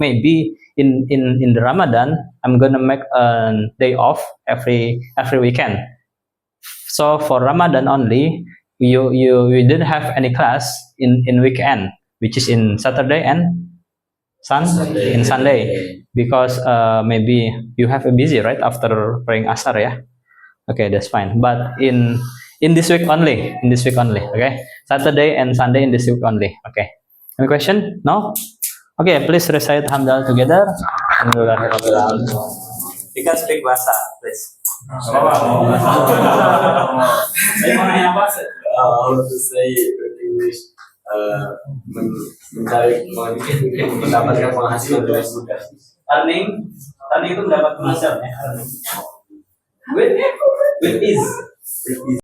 maybe in the Ramadan I'm gonna make a day off every weekend. So for Ramadan only, you didn't have any class in weekend, which is in Saturday and Sunday, because maybe you have a busy, right, after praying Asar, yeah. Okay, that's fine. But in this week only, okay, Saturday and Sunday in this week only. Okay. Any question? No? Okay, please recite Hamdal together. You can speak Bahasa, please. How to say English? Mendapatkan penghasilan dengan mudah. Earning itu mendapat penghasilan ya. With ease.